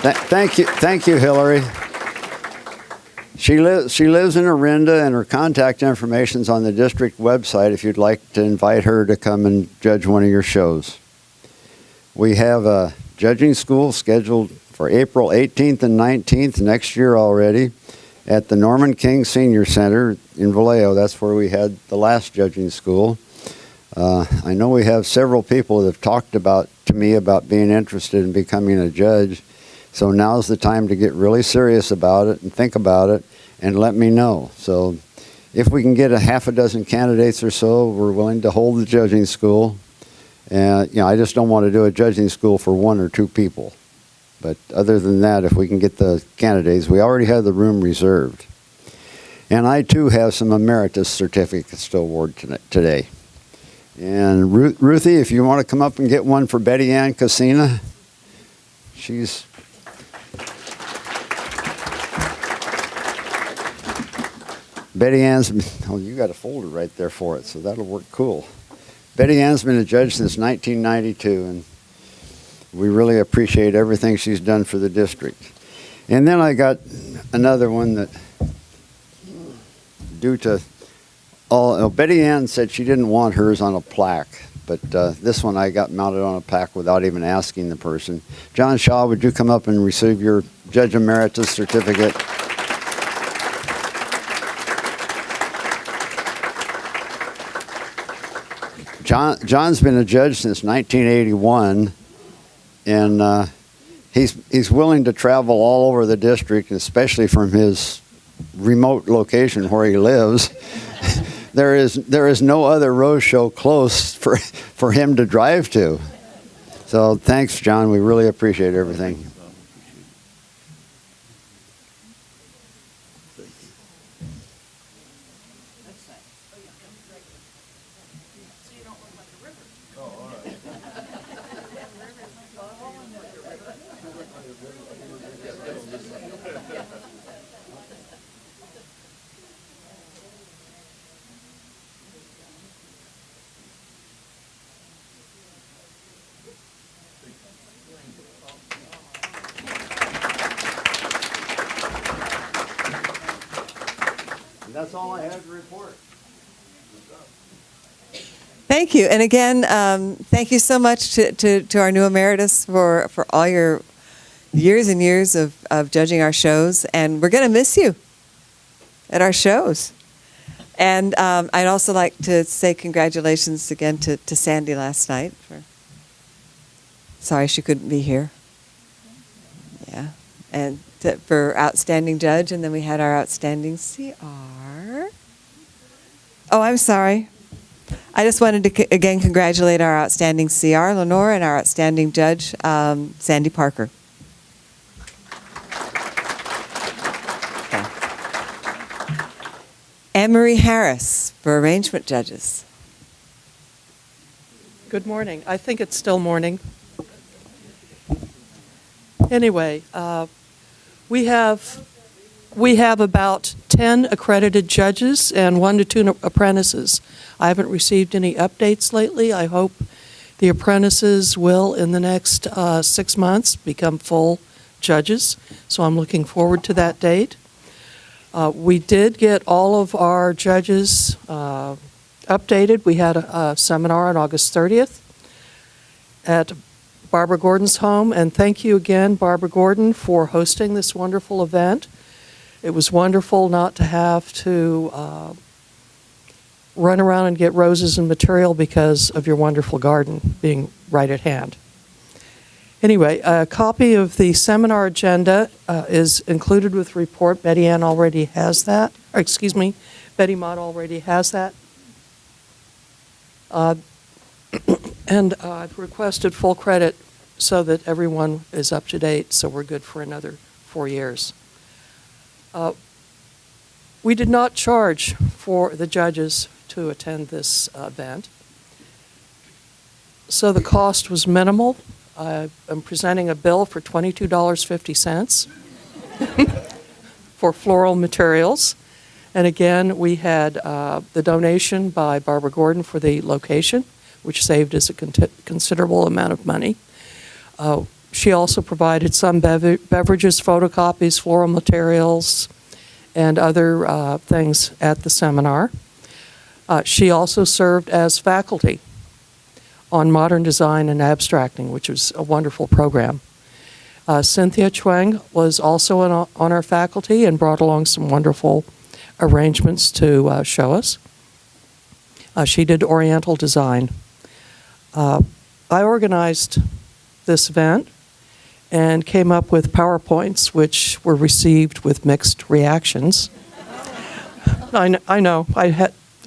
Speaker 16: Thank you, Hillary. She lives in Orinda, and her contact information is on the district website if you'd like to invite her to come and judge one of your shows. We have a judging school scheduled for April 18th and 19th next year already at the Norman King Senior Center in Vallejo. That's where we had the last judging school. I know we have several people that have talked to me about being interested in becoming a judge. So now's the time to get really serious about it and think about it and let me know. So if we can get a half a dozen candidates or so, we're willing to hold the judging school. And I just don't want to do a judging school for 1 or 2 people. But other than that, if we can get the candidates, we already have the room reserved. And I too have some emeritus certificates to award today. And Ruthie, if you want to come up and get one for Betty Ann Casina, she's... Betty Ann's, you got a folder right there for it, so that'll work cool. Betty Ann's been a judge since 1992, and We really appreciate everything she's done for the district. And then I got another one that, due to Betty Ann said she didn't want hers on a plaque, but this one I got mounted on a plaque without even asking the person. John Shaw, would you come up and receive your Judge Emeritus certificate? John's been a judge since 1981, and he's willing to travel all over the district, especially from his remote location where he lives. There is no other road show close for him to drive to. So thanks, John. We really appreciate everything. That's all I had to report.
Speaker 1: Thank you. And again, thank you so much to our new emeritus for all your years and years of judging our shows. And we're going to miss you at our shows. And I'd also like to say congratulations again to Sandy last night. Sorry she couldn't be here. Yeah. And for outstanding judge. And then we had our outstanding CR. Oh, I'm sorry. I just wanted to again congratulate our outstanding CR, Lenore, and our outstanding judge, Sandy Parker. Okay. Anne-Marie Harris for arrangement judges.
Speaker 17: Good morning. I think it's still morning. Anyway, we have about 10 accredited judges and 1 to 2 apprentices. I haven't received any updates lately. I hope the apprentices will, in the next 6 months, become full judges. So I'm looking forward to that date. We did get all of our judges updated. We had a seminar on August 30th at Barbara Gordon's home. And thank you again, Barbara Gordon, for hosting this wonderful event. It was wonderful not to have to run around and get roses and material because of your wonderful garden being right at hand. Anyway, a copy of the seminar agenda is included with the report. Betty Ann already has that. Or, excuse me, Betty Mott already has that. And I've requested full credit so that everyone is up to date, so we're good for another 4 years. We did not charge for the judges to attend this event, so the cost was minimal. I'm presenting a bill for $22.50 for floral materials. And again, we had the donation by Barbara Gordon for the location, which saved us a considerable amount of money. She also provided some beverages, photocopies, floral materials, and other things at the seminar. She also served as faculty on modern design and abstracting, which was a wonderful program. Cynthia Chuang was also on our faculty and brought along some wonderful arrangements to show us. She did Oriental design. I organized this event and came up with PowerPoints, which were received with mixed reactions. I know.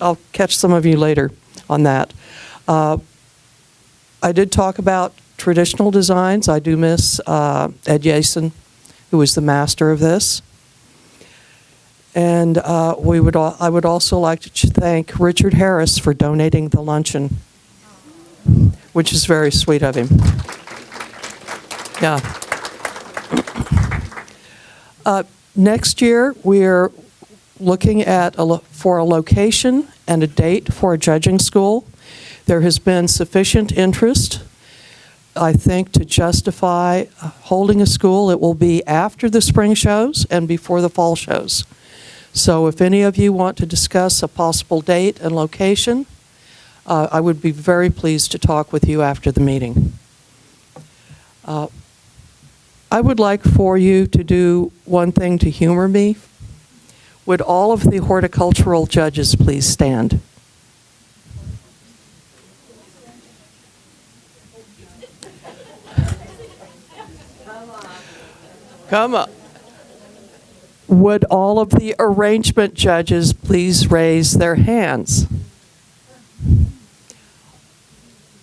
Speaker 17: I'll catch some of you later on that. I did talk about traditional designs. I do miss Ed Yason, who was the master of this. And I would also like to thank Richard Harris for donating the luncheon, which is very sweet of him. Yeah. Next year, we're looking at for a location and a date for a judging school. There has been sufficient interest I think to justify holding a school, it will be after the spring shows and before the fall shows. So if any of you want to discuss a possible date and location, I would be very pleased to talk with you after the meeting. I would like for you to do one thing to humor me. Would all of the horticultural judges please stand? Come on. Would all of the arrangement judges please raise their hands?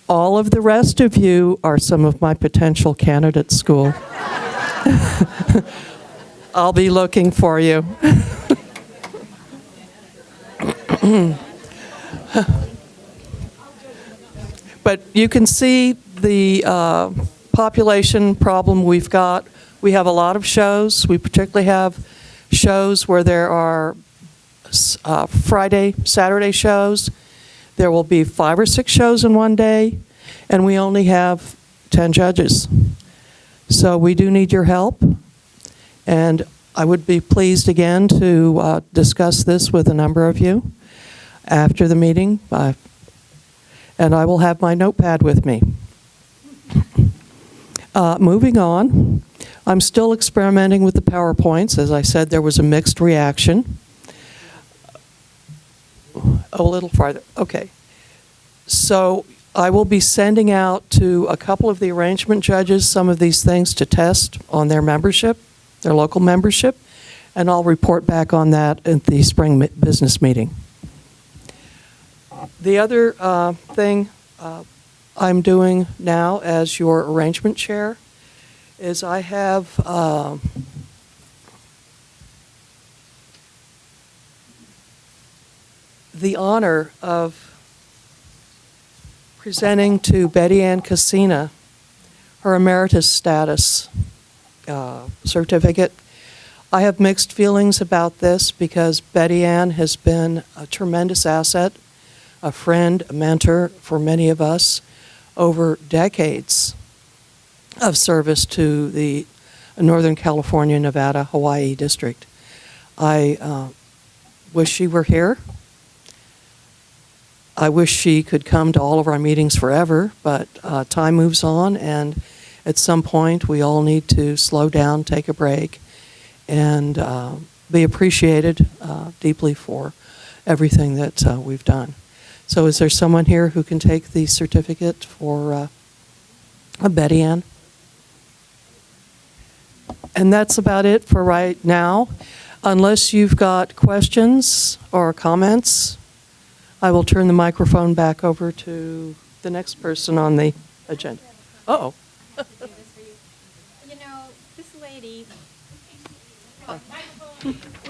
Speaker 17: All of the rest of you are some of my potential candidates, school. I'll be looking for you. But you can see the population problem we've got. We have a lot of shows. We particularly have shows where there are Friday, Saturday shows. There will be 5 or 6 shows in one day, and we only have 10 judges. So we do need your help, and I would be pleased again to discuss this with a number of you after the meeting, and I will have my notepad with me. Moving on, I'm still experimenting with the PowerPoints. As I said, there was a mixed reaction. A little farther. Okay. So I will be sending out to a couple of the arrangement judges some of these things to test on their membership, their local membership, and I'll report back on that at the spring business meeting. The other thing I'm doing now as your arrangement chair is I have the honor of presenting to Betty Ann Cassina her emeritus status certificate. I have mixed feelings about this because Betty Ann has been a tremendous asset, a friend, a mentor for many of us over decades of service to the Northern California, Nevada, Hawaii district. I wish she were here. I wish she could come to all of our meetings forever, but time moves on, and at some point we all need to slow down, take a break, and be appreciated deeply for everything that we've done. So is there someone here who can take the certificate for Betty Ann? And that's about it for right now. Unless you've got questions or comments, I will turn the microphone back over to the next person on the agenda. Uh-oh.
Speaker 3: You know, this lady,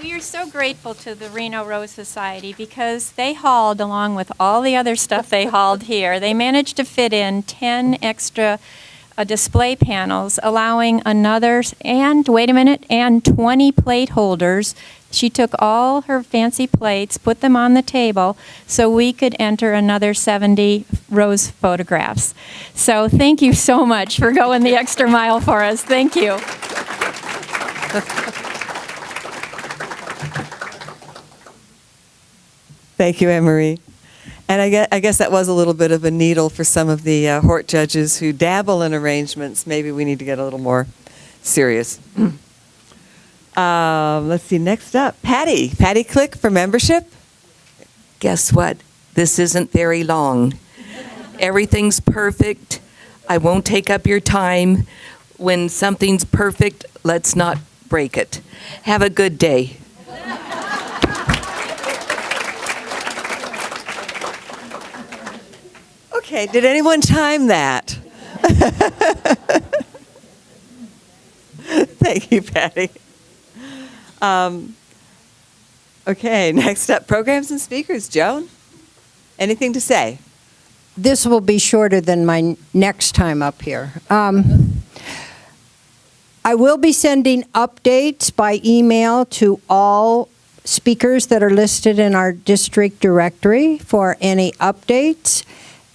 Speaker 3: we are so grateful to the Reno Rose Society because they hauled, along with all the other stuff they hauled here, they managed to fit in 10 extra display panels, allowing another, and wait a minute, and 20 plate holders. She took all her fancy plates, put them on the table, so we could enter another 70 Rose photographs. So thank you so much for going the extra mile for us. Thank you.
Speaker 1: Thank you, Anne-Marie. And I guess that was a little bit of a needle for some of the Hort judges who dabble in arrangements. Maybe we need to get a little more serious. Let's see, next up, Patty. Patty Click for membership.
Speaker 18: Guess what? This isn't very long. Everything's perfect. I won't take up your time. When something's perfect, let's not break it. Have a good day.
Speaker 1: Okay, did anyone time that? Thank you, Patty. Okay, next up, programs and speakers. Joan, anything to say?
Speaker 13: This will be shorter than my next time up here. I will be sending updates by email to all speakers that are listed in our district directory for any updates.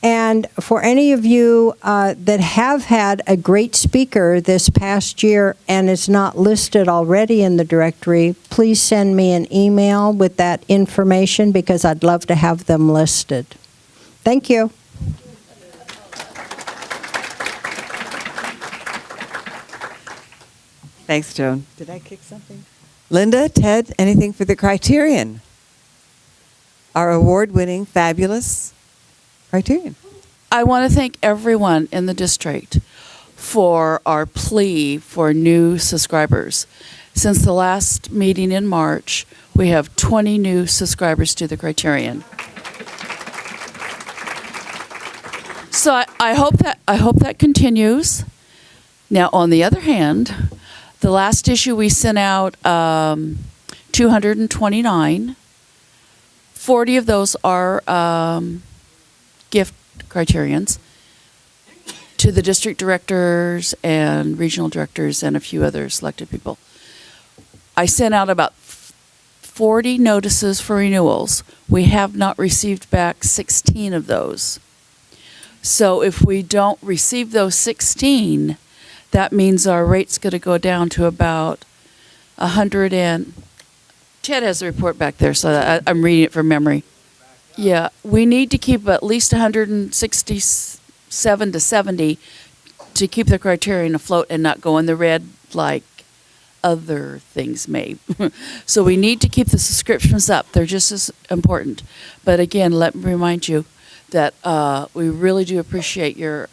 Speaker 13: And for any of you that have had a great speaker this past year and is not listed already in the directory, please send me an email with that information because I'd love to have them listed. Thank you.
Speaker 1: Thanks, Joan. Did I kick something? Linda, Ted, anything for the Criterion? Our award-winning, fabulous Criterion.
Speaker 19: I want to thank everyone in the district for our plea for new subscribers. Since the last meeting in March, we have 20 new subscribers to the Criterion. So I hope that continues. Now, on the other hand, the last issue we sent out 229. 40 of those are gift criterions to the district directors and regional directors and a few other selected people. I sent out about 40 notices for renewals. We have not received back 16 of those. So if we don't receive those 16, that means our rate's going to go down to about 100 and... Ted has the report back there, so I'm reading it from memory. Yeah, we need to keep at least 167 to 70 to keep the Criterion afloat and not go in the red like other things may. So we need to keep the subscriptions up. They're just as important. But again, let me remind you that we really do appreciate your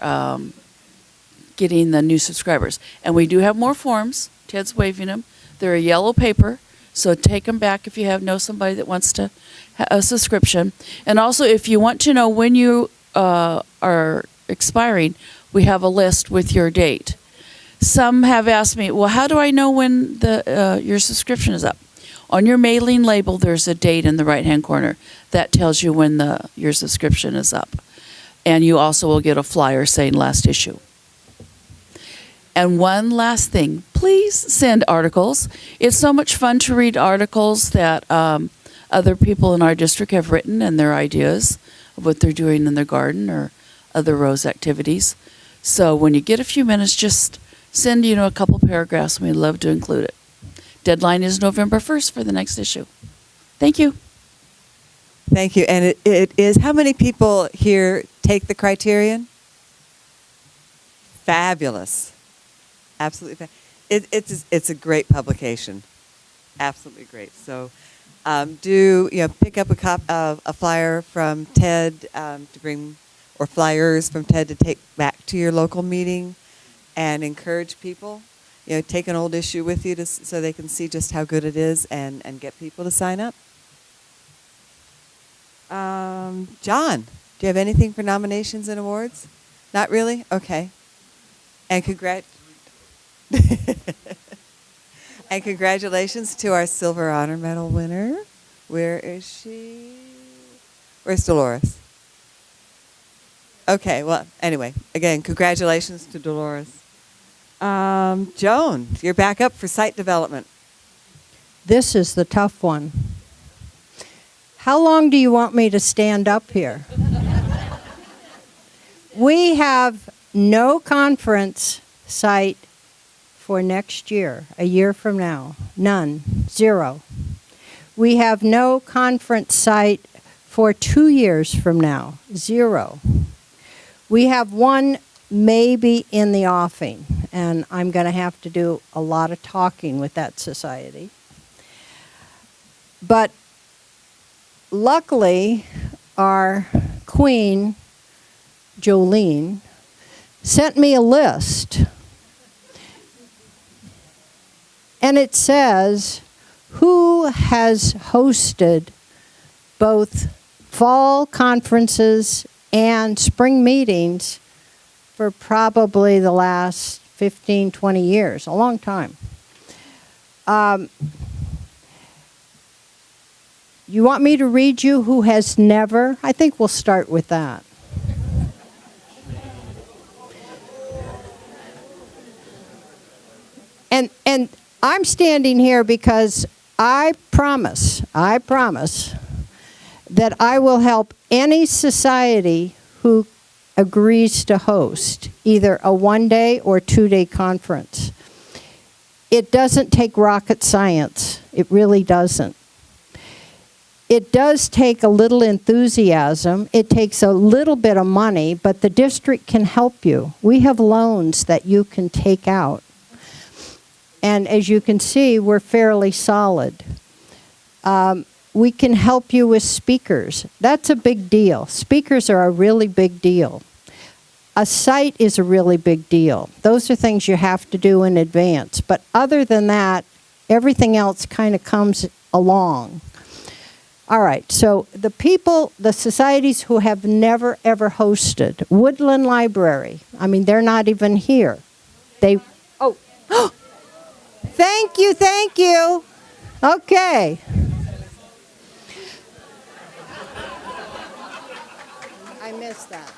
Speaker 19: getting the new subscribers. And we do have more forms. Ted's waving them. They're a yellow paper. So take them back if you know somebody that wants to have a subscription. And also, if you want to know when you are expiring, we have a list with your date. Some have asked me, well, how do I know when your subscription is up? On your mailing label, there's a date in the right-hand corner. That tells you when your subscription is up. And you also will get a flyer saying last issue. And one last thing, please send articles. It's so much fun to read articles that other people in our district have written and their ideas of what they're doing in their garden or other Rose activities. So when you get a few minutes, just send a couple paragraphs, and we'd love to include it. Deadline is November 1st for the next issue. Thank you.
Speaker 1: Thank you. And it is, how many people here take the Criterion? Fabulous. Absolutely. It's a great publication. Absolutely great. So do pick up a flyer from Ted to bring, or flyers from Ted to take back to your local meeting, and encourage people. Take an old issue with you so they can see just how good it is, and get people to sign up. John, do you have anything for nominations and awards? Not really? Okay. And and congratulations to our Silver Honor Medal winner. Where is she? Where's Dolores? Okay, well, anyway, again, congratulations to Dolores. Joan, you're back up for site development.
Speaker 13: This is the tough one. How long do you want me to stand up here? We have no conference site for next year, a year from now. None. Zero. We have no conference site for 2 years from now. Zero. We have one maybe in the offing, and I'm going to have to do a lot of talking with that society. But luckily, our queen, Jolene, sent me a list. And it says who has hosted both fall conferences and spring meetings for probably the last 15, 20 years, a long time. You want me to read you who has never? I think we'll start with that. And I'm standing here because I promise that I will help any society who agrees to host either a 1-day or 2-day conference. It doesn't take rocket science. It really doesn't. It does take a little enthusiasm. It takes a little bit of money, but the district can help you. We have loans that you can take out. And as you can see, we're fairly solid. We can help you with speakers. That's a big deal. Speakers are a really big deal. A site is a really big deal. Those are things you have to do in advance. But other than that, everything else kind of comes along. All right, so the societies who have never, ever hosted, Woodland Library, I mean, they're not even here. Oh, thank you. Okay. I missed that.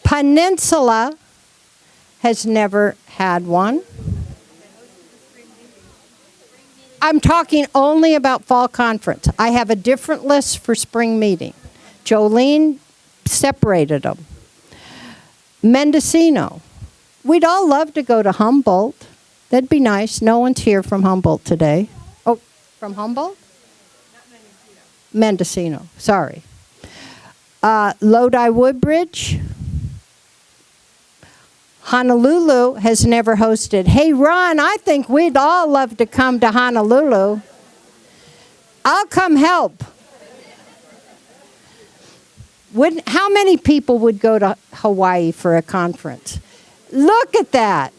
Speaker 13: Peninsula has never had one. I'm talking only about fall conference. I have a different list for spring meeting. Jolene separated them. Mendocino. We'd all love to go to Humboldt. That'd be nice. No one's here from Humboldt today. Oh, from Humboldt? Mendocino. Sorry. Lodi Woodbridge. Honolulu has never hosted. Hey, Ron, I think we'd all love to come to Honolulu. I'll come help. How many people would go to Hawaii for a conference? Look at that.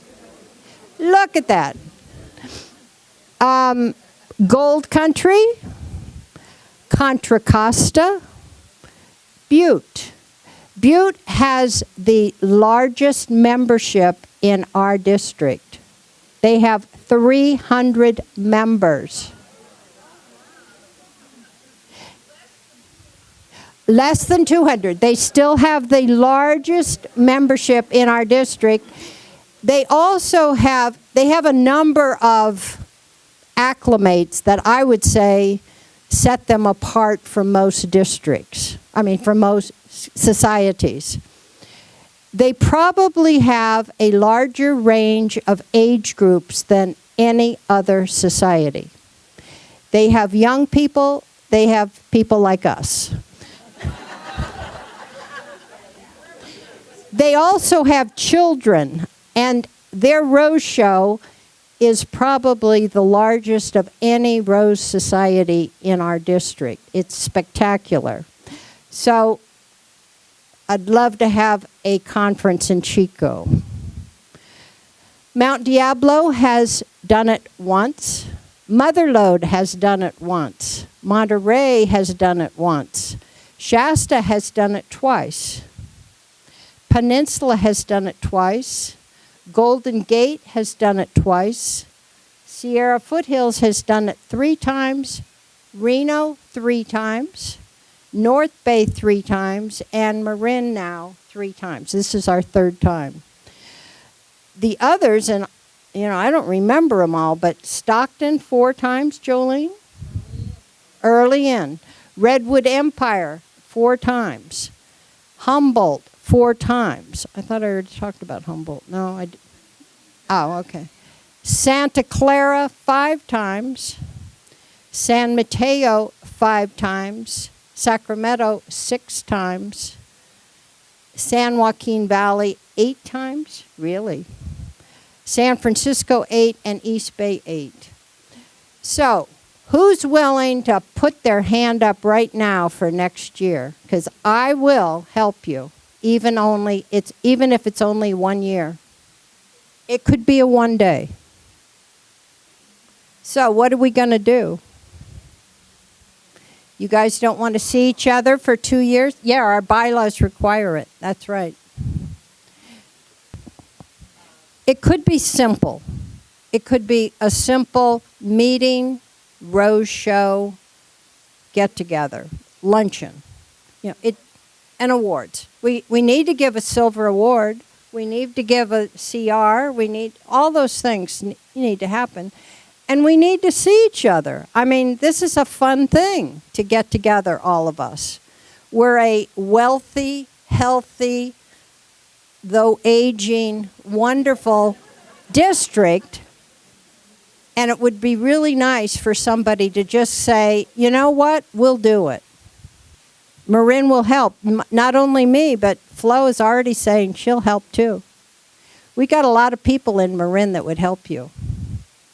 Speaker 13: Look at that. Gold Country, Contra Costa, Butte. Butte has the largest membership in our district. They have 300 members. Less than 200. They still have the largest membership in our district. They also have a number of acclimates that I would say set them apart from most districts. I mean, from most societies. They probably have a larger range of age groups than any other society. They have young people, they have people like us. They also have children, and their Rose Show is probably the largest of any Rose Society in our district. It's spectacular. So I'd love to have a conference in Chico. Mount Diablo has done it once. Motherlode has done it once. Monterey has done it once. Shasta has done it twice. Peninsula has done it twice. Golden Gate has done it twice. Sierra Foothills has done it 3 times. Reno 3 times. North Bay 3 times. And Marin now 3 times. This is our 3rd time. The others, and I don't remember them all, but Stockton 4 times, Jolene? Early in. Redwood Empire 4 times. Humboldt 4 times. I thought I already talked about Humboldt. No, I did. Oh, okay. Santa Clara 5 times. San Mateo 5 times. Sacramento 6 times. San Joaquin Valley 8 times. Really? San Francisco 8 and East Bay 8. So, who's willing to put their hand up right now for next year? Because I will help you. Even if it's only 1 year. It could be a 1 day. So what are we going to do? You guys don't want to see each other for 2 years? Yeah, our bylaws require it. That's right. It could be simple. It could be a simple meeting, Rose Show, get together, luncheon. And awards. We need to give a silver award. We need to give a CR. We need all those things need to happen. And we need to see each other. I mean, this is a fun thing to get together, all of us. We're a wealthy, healthy, though aging, wonderful district. And it would be really nice for somebody to just say, you know what, we'll do it. Marin will help. Not only me, but Flo is already saying she'll help too. We got a lot of people in Marin that would help you.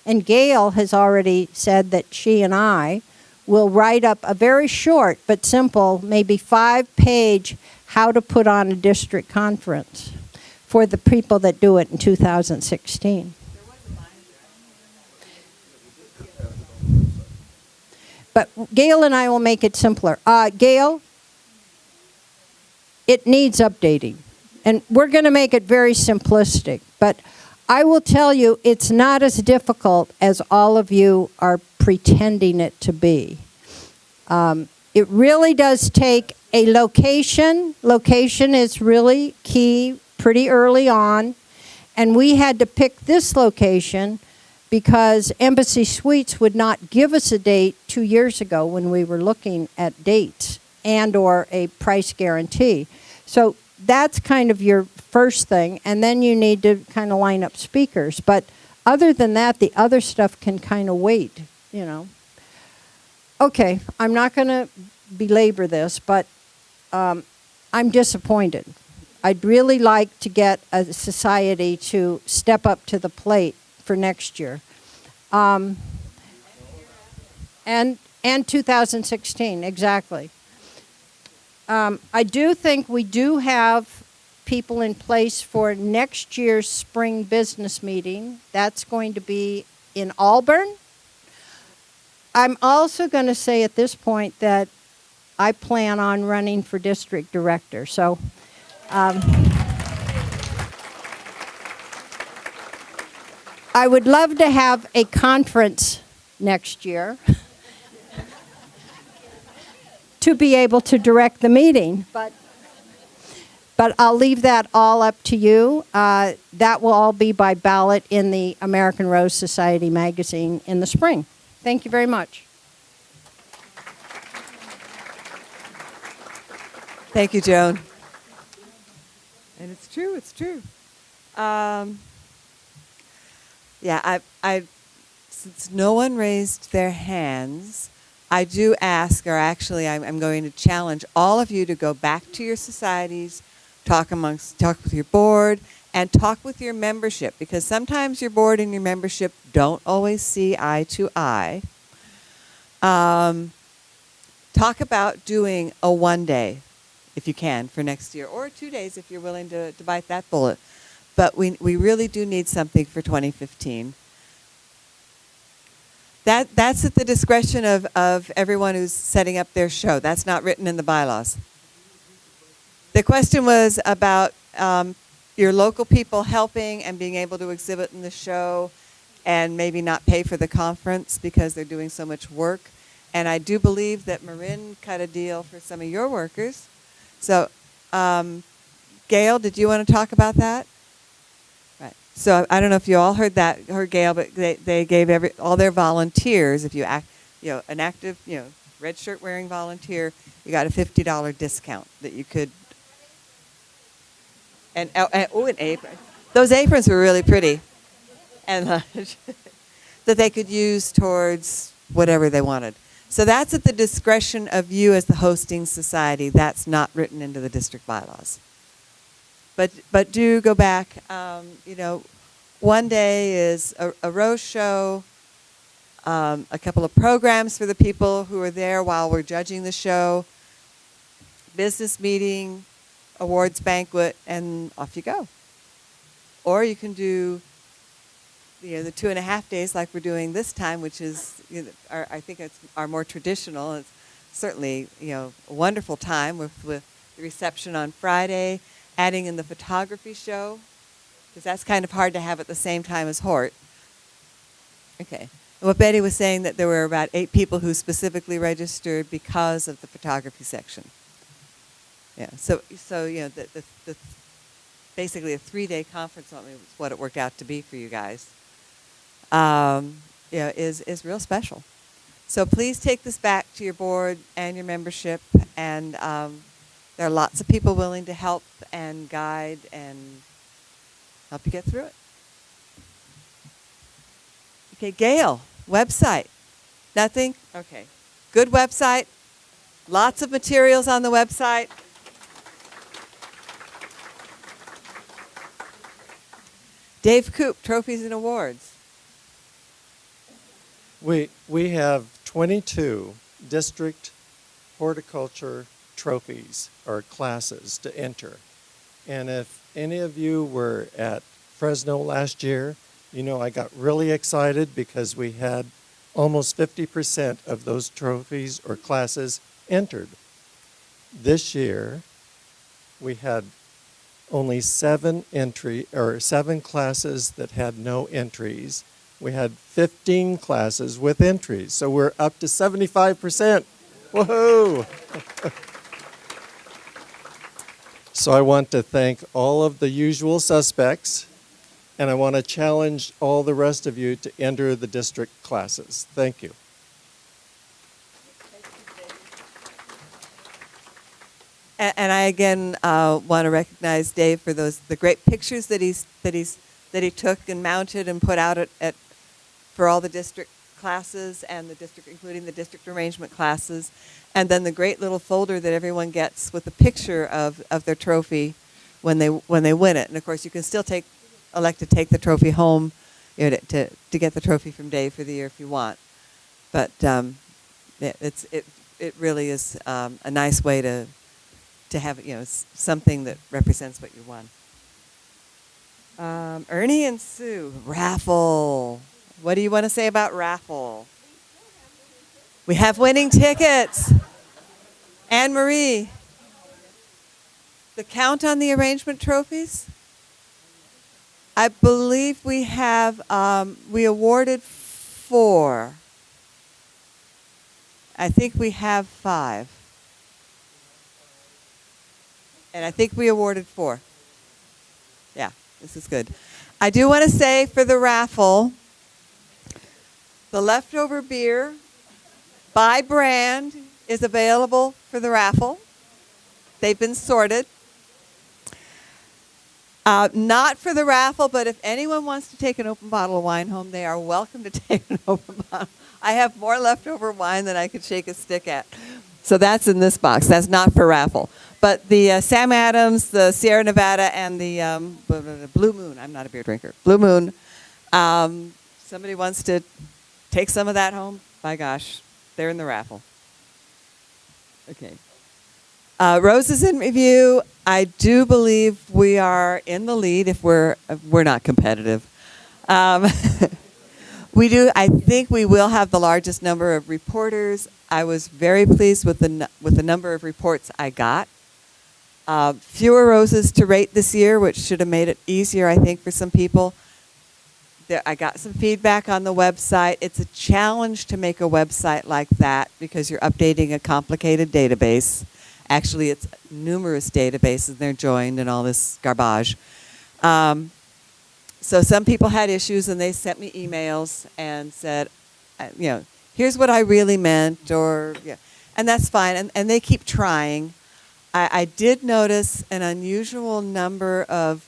Speaker 13: And Gail has already said that she and I will write up a very short but simple, maybe 5-page, how to put on a district conference for the people that do it in 2016. But Gail and I will make it simpler. Gail, it needs updating. And we're going to make it very simplistic. But I will tell you, it's not as difficult as all of you are pretending it to be. It really does take a location. Location is really key pretty early on. And we had to pick this location because Embassy Suites would not give us a date 2 years ago when we were looking at dates and or a price guarantee. So that's kind of your first thing, and then you need to kind of line up speakers. But other than that, the other stuff can kind of wait, you know. Okay, I'm not going to belabor this, but I'm disappointed. I'd really like to get a society to step up to the plate for next year. And 2016, exactly. I do think we do have people in place for next year's spring business meeting. That's going to be in Auburn. I'm also going to say at this point that I plan on running for district director. So I would love to have a conference next year to be able to direct the meeting. But I'll leave that all up to you. That will all be by ballot in the American Rose Society magazine in the spring. Thank you very much.
Speaker 1: Thank you, Joan. And it's true, it's true. Yeah, since no one raised their hands, I do ask, or actually I'm going to challenge all of you to go back to your societies, talk with your board, and talk with your membership, because sometimes your board and your membership don't always see eye to eye. Talk about doing a 1-day, if you can, for next year, or 2 days if you're willing to bite that bullet. But we really do need something for 2015. That's at the discretion of everyone who's setting up their show. That's not written in the bylaws. The question was about your local people helping and being able to exhibit in the show and maybe not pay for the conference because they're doing so much work. And I do believe that Marin cut a deal for some of your workers. So, Gail, did you want to talk about that? Right. So I don't know if you all heard Gail, but they gave all their volunteers, if you an active, red shirt wearing volunteer, you got a $50 discount that you could. And an apron. Those aprons were really pretty, and that they could use towards whatever they wanted. So that's at the discretion of you as the hosting society. That's not written into the district bylaws. But do go back. 1 day is a rose show, a couple of programs for the people who are there while we're judging the show, business meeting, awards banquet, and off you go. Or you can do the 2.5 days like we're doing this time, which is, I think it's our more traditional. It's certainly, a wonderful time with the reception on Friday, adding in the photography show, because that's kind of hard to have at the same time as Hort. Okay. And what Betty was saying, that there were about 8 people who specifically registered because of the photography section. Yeah. So the basically a 3-day conference on is what it worked out to be for you guys. Is real special. So please take this back to your board and your membership and there are lots of people willing to help and guide and help you get through it. Okay, Gail, website. Nothing? Okay. Good website. Lots of materials on the website. Dave Coop, trophies and awards.
Speaker 20: We have 22 district horticulture trophies or classes to enter. And if any of you were at Fresno last year, you know I got really excited because we had almost 50% of those trophies or classes entered. This year, we had only 7 classes that had no entries. We had 15 classes with entries, so we're up to 75%. Woohoo! So I want to thank all of the usual suspects, and I want to challenge all the rest of you to enter the district classes. Thank you.
Speaker 1: And I again want to recognize Dave for the great pictures that he took and mounted and put out for all the district classes and the district, including the district arrangement classes, and then the great little folder that everyone gets with a picture of their trophy when they win it. And of course, you can still elect to take the trophy home, you know, to get the trophy from Dave for the year if you want. But it really is a nice way to have, you know, something that represents what you won. Ernie and Sue, raffle. What do you want to say about raffle? We have winning tickets. Anne Marie, the count on the arrangement trophies? I believe we have, we awarded 4. I think we have 5. And I think we awarded 4. Yeah, this is good. I do want to say for the raffle, the leftover beer by brand is available for the raffle. They've been sorted. Not for the raffle, but if anyone wants to take an open bottle of wine home, they are welcome to take an open bottle. I have more leftover wine than I could shake a stick at. So that's in this box. That's not for raffle. But the Sam Adams, the Sierra Nevada, and the Blue Moon, I'm not a beer drinker, Blue Moon, somebody wants to take some of that home, by gosh, they're in the raffle. Okay. Roses in review. I do believe we are in the lead if we're not competitive. We do. I think we will have the largest number of reporters. I was very pleased with the number of reports I got. Fewer roses to rate this year, which should have made it easier, I think, for some people. I got some feedback on the website. It's a challenge to make a website like that because you're updating a complicated database. Actually, it's numerous databases, and they're joined and all this garbage. So some people had issues, and they sent me emails and said, you know, here's what I really meant, or, yeah. And that's fine, and they keep trying. I did notice an unusual number of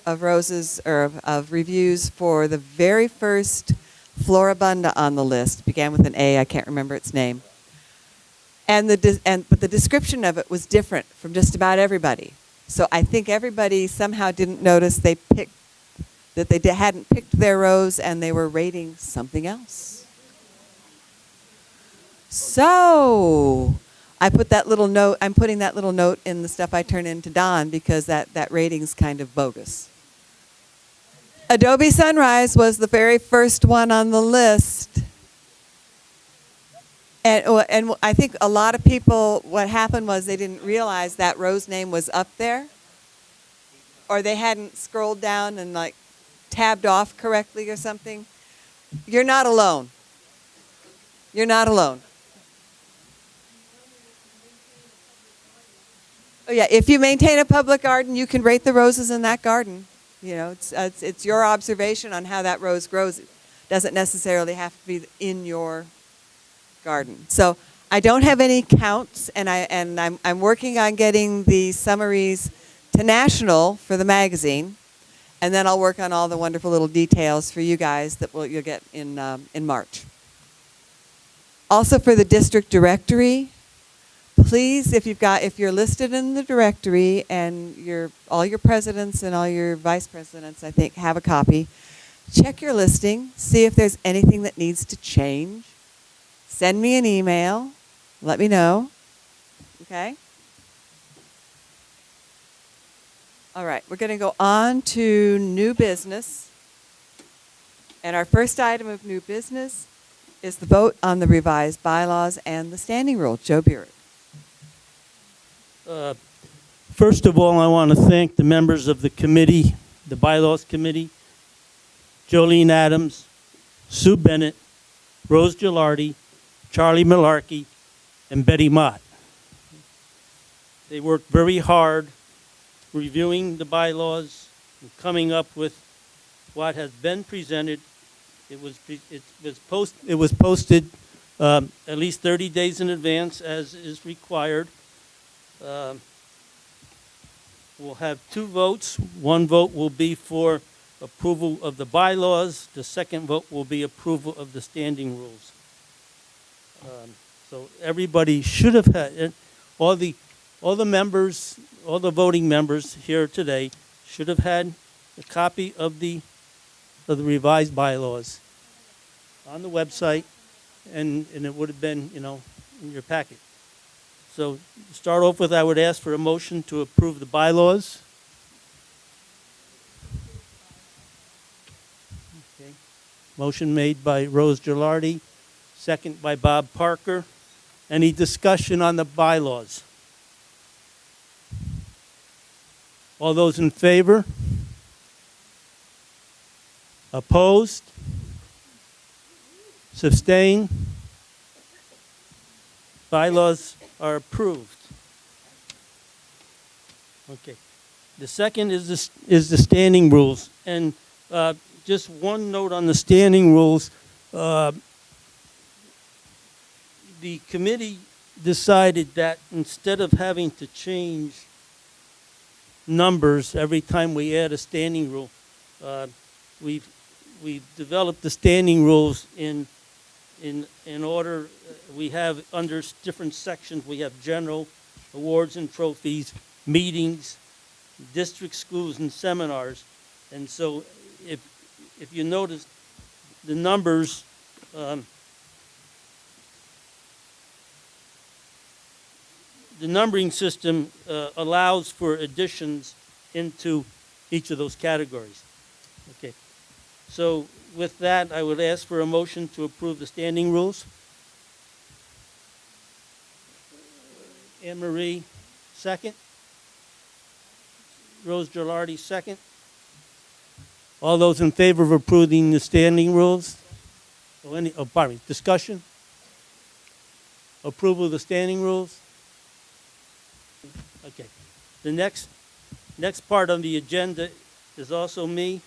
Speaker 1: roses or of reviews for the very first Floribunda on the list. It began with an A. I can't remember its name. But the description of it was different from just about everybody. So I think everybody somehow didn't notice they hadn't picked their rose and they were rating something else. So I put that little note. I'm putting that little note in the stuff I turn in to Don because that rating's kind of bogus. Adobe Sunrise was the very first one on the list. And I think a lot of people, what happened was they didn't realize that rose name was up there, or they hadn't scrolled down and like tabbed off correctly or something. You're not alone. You're not alone. Oh yeah, if you maintain a public garden, you can rate the roses in that garden. You know, it's your observation on how that rose grows. It doesn't necessarily have to be in your garden. So I don't have any counts, and I'm working on getting the summaries to national for the magazine, and then I'll work on all the wonderful little details for you guys that you'll get in March. Also for the district directory, please, if you're listed in the directory and all your presidents and all your vice presidents, I think, have a copy. Check your listing, see if there's anything that needs to change. Send me an email, let me know. Okay? All right, we're going to go on to new business. And our first item of new business is the vote on the revised bylaws and the standing rule. Joe Burek.
Speaker 21: First of all, I want to thank the members of the committee, the bylaws committee, Jolene Adams, Sue Bennett, Rose Gilardi, Charlie Malarkey, and Betty Mott. They worked very hard reviewing the bylaws and coming up with what has been presented. It was posted at least 30 days in advance, as is required. We'll have two votes. One vote will be for approval of the bylaws. The second vote will be approval of the standing rules. So everybody should have had, all the members, all the voting members here today should have had a copy of the revised bylaws on the website, and it would have been, in your packet. So to start off with, I would ask for a motion to approve the bylaws. Okay. Motion made by Rose Gilardi, second by Bob Parker. Any discussion on the bylaws? All those in favor? Opposed? Abstained? Bylaws are approved. Okay. The second is the standing rules. And just one note on the standing rules. The committee decided that instead of having to change numbers every time we add a standing rule, we've developed the standing rules in order. We have under different sections, we have general, awards and trophies, meetings, district schools and seminars. And so if you notice the numbers, the numbering system allows for additions into each of those categories. Okay. So with that, I would ask for a motion to approve the standing rules. Anne Marie, second. Rose Gilardi, second. All those in favor of approving the standing rules? Pardon me, discussion? Approval of the standing rules? Okay. The next part on the agenda is also me.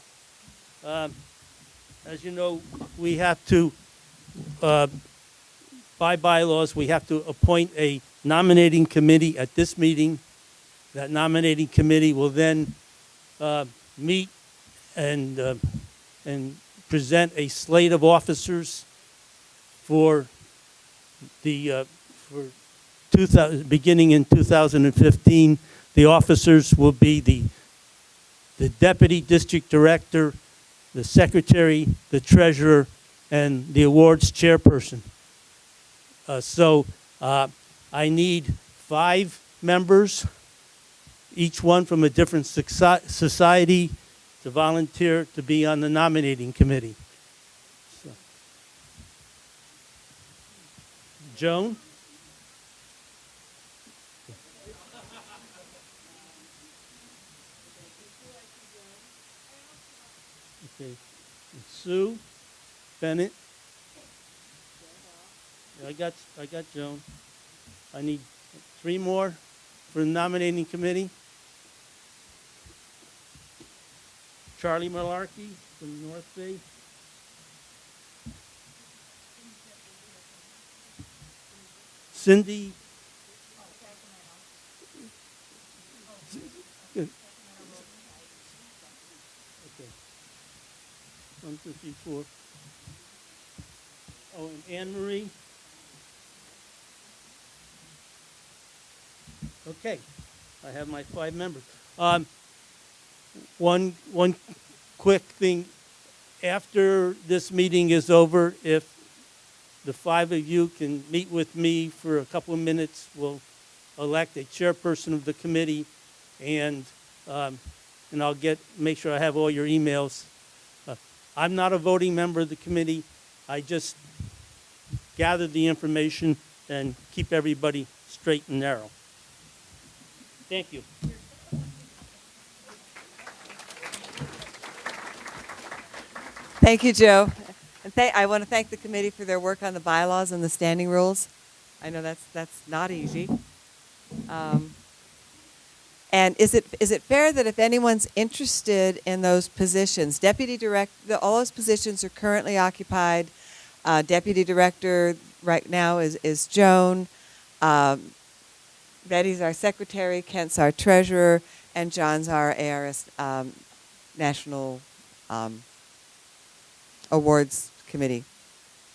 Speaker 21: As you know, we have to, by bylaws, we have to appoint a nominating committee at this meeting. That nominating committee will then meet and present a slate of officers for beginning in 2015. The officers will be the deputy district director, the secretary, the treasurer, and the awards chairperson. So I need 5 members, each one from a different society, to volunteer to be on the nominating committee. So. Joan? Okay. And Sue Bennett. I got Joan. I need 3 more for the nominating committee. Charlie Malarkey from North Bay. Cindy. Okay. 1, 2, 3, 4. Oh, and Anne Marie. Okay, I have my 5 members. One quick thing. After this meeting is over, if the 5 of you can meet with me for a couple of minutes, we'll elect a chairperson of the committee, and I'll make sure I have all your emails. I'm not a voting member of the committee. I just gather the information and keep everybody straight and narrow. Thank you.
Speaker 1: Thank you, Joe. And I want to thank the committee for their work on the bylaws and the standing rules. I know that's not easy. And is it fair that if anyone's interested in those positions, all those positions are currently occupied. Deputy director right now is Joan. Betty's our secretary, Kent's our treasurer, and John's our ARS National Awards Committee.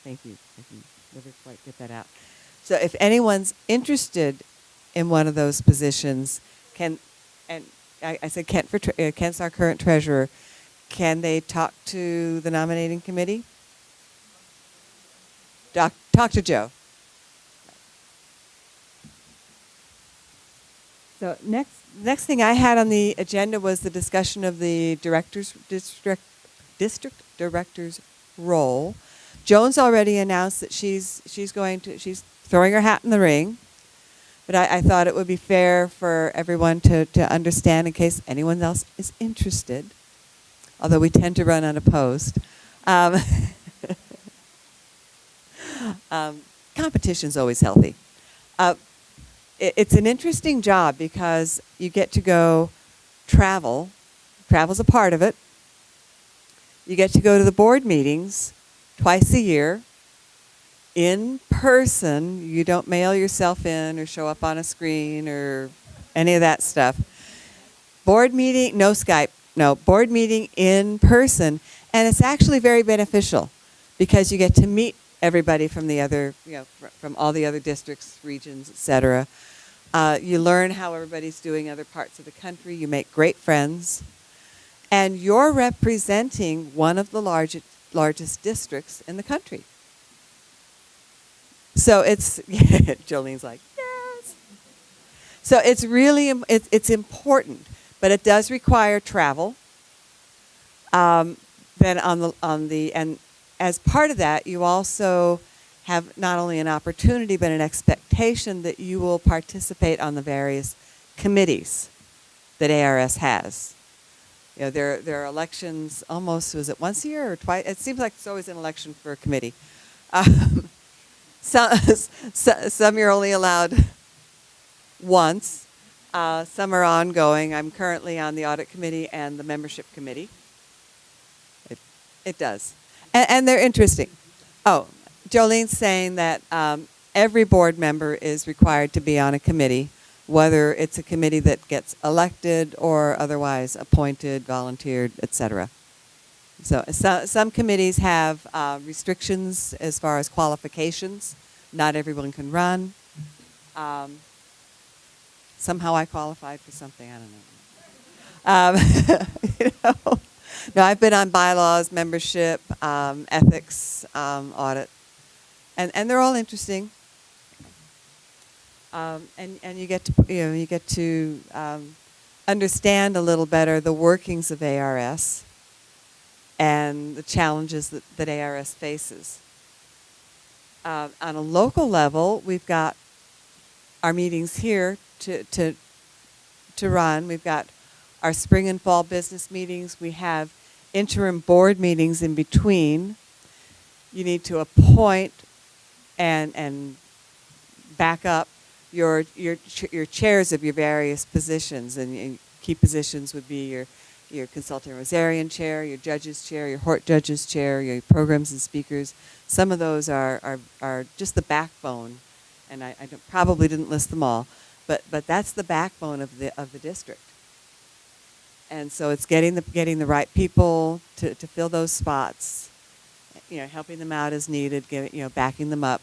Speaker 1: Thank you. I can never quite get that out. So if anyone's interested in one of those positions, I said Kent Kent's our current treasurer. Can they talk to the nominating committee? Talk to Joe. So next thing I had on the agenda was the discussion of the district director's role. Joan's already announced that she's throwing her hat in the ring. But I thought it would be fair for everyone to understand in case anyone else is interested, although we tend to run unopposed. Competition's always healthy. It's an interesting job because you get to go travel. Travel's a part of it. You get to go to the board meetings twice a year. In person, you don't mail yourself in or show up on a screen or any of that stuff. Board meeting, no Skype, no, board meeting in person, and it's actually very beneficial because you get to meet everybody from the other, from all the other districts, regions, etc. You learn how everybody's doing in other parts of the country. You make great friends, and you're representing one of the largest districts in the country. So it's, Jolene's like, yes. So it's really, it's important, but it does require travel. Then and as part of that, you also have not only an opportunity, but an expectation that you will participate on the various committees that ARS has. There are elections almost, was it once a year or twice? It seems like it's always an election for a committee. Some you're only allowed once. Some are ongoing. I'm currently on the audit committee and the membership committee. It does. And they're interesting. Oh, Jolene's saying that every board member is required to be on a committee, whether it's a committee that gets elected or otherwise appointed, volunteered, etc. So some committees have restrictions as far as qualifications. Not everyone can run. Somehow I qualified for something, I don't know. No, I've been on bylaws, membership, ethics, audit, and they're all interesting. And you get to understand a little better the workings of ARS and the challenges that ARS faces. On a local level, we've got our meetings here to run. We've got our spring and fall business meetings. We have interim board meetings in between. You need to appoint and back up your chairs of your various positions, and key positions would be your consulting Rosarian chair, your judge's chair, your Hort judge's chair, your programs and speakers. Some of those are just the backbone and I probably didn't list them all, but that's the backbone of the district. And so it's getting the right people to fill those spots, helping them out as needed, backing them up,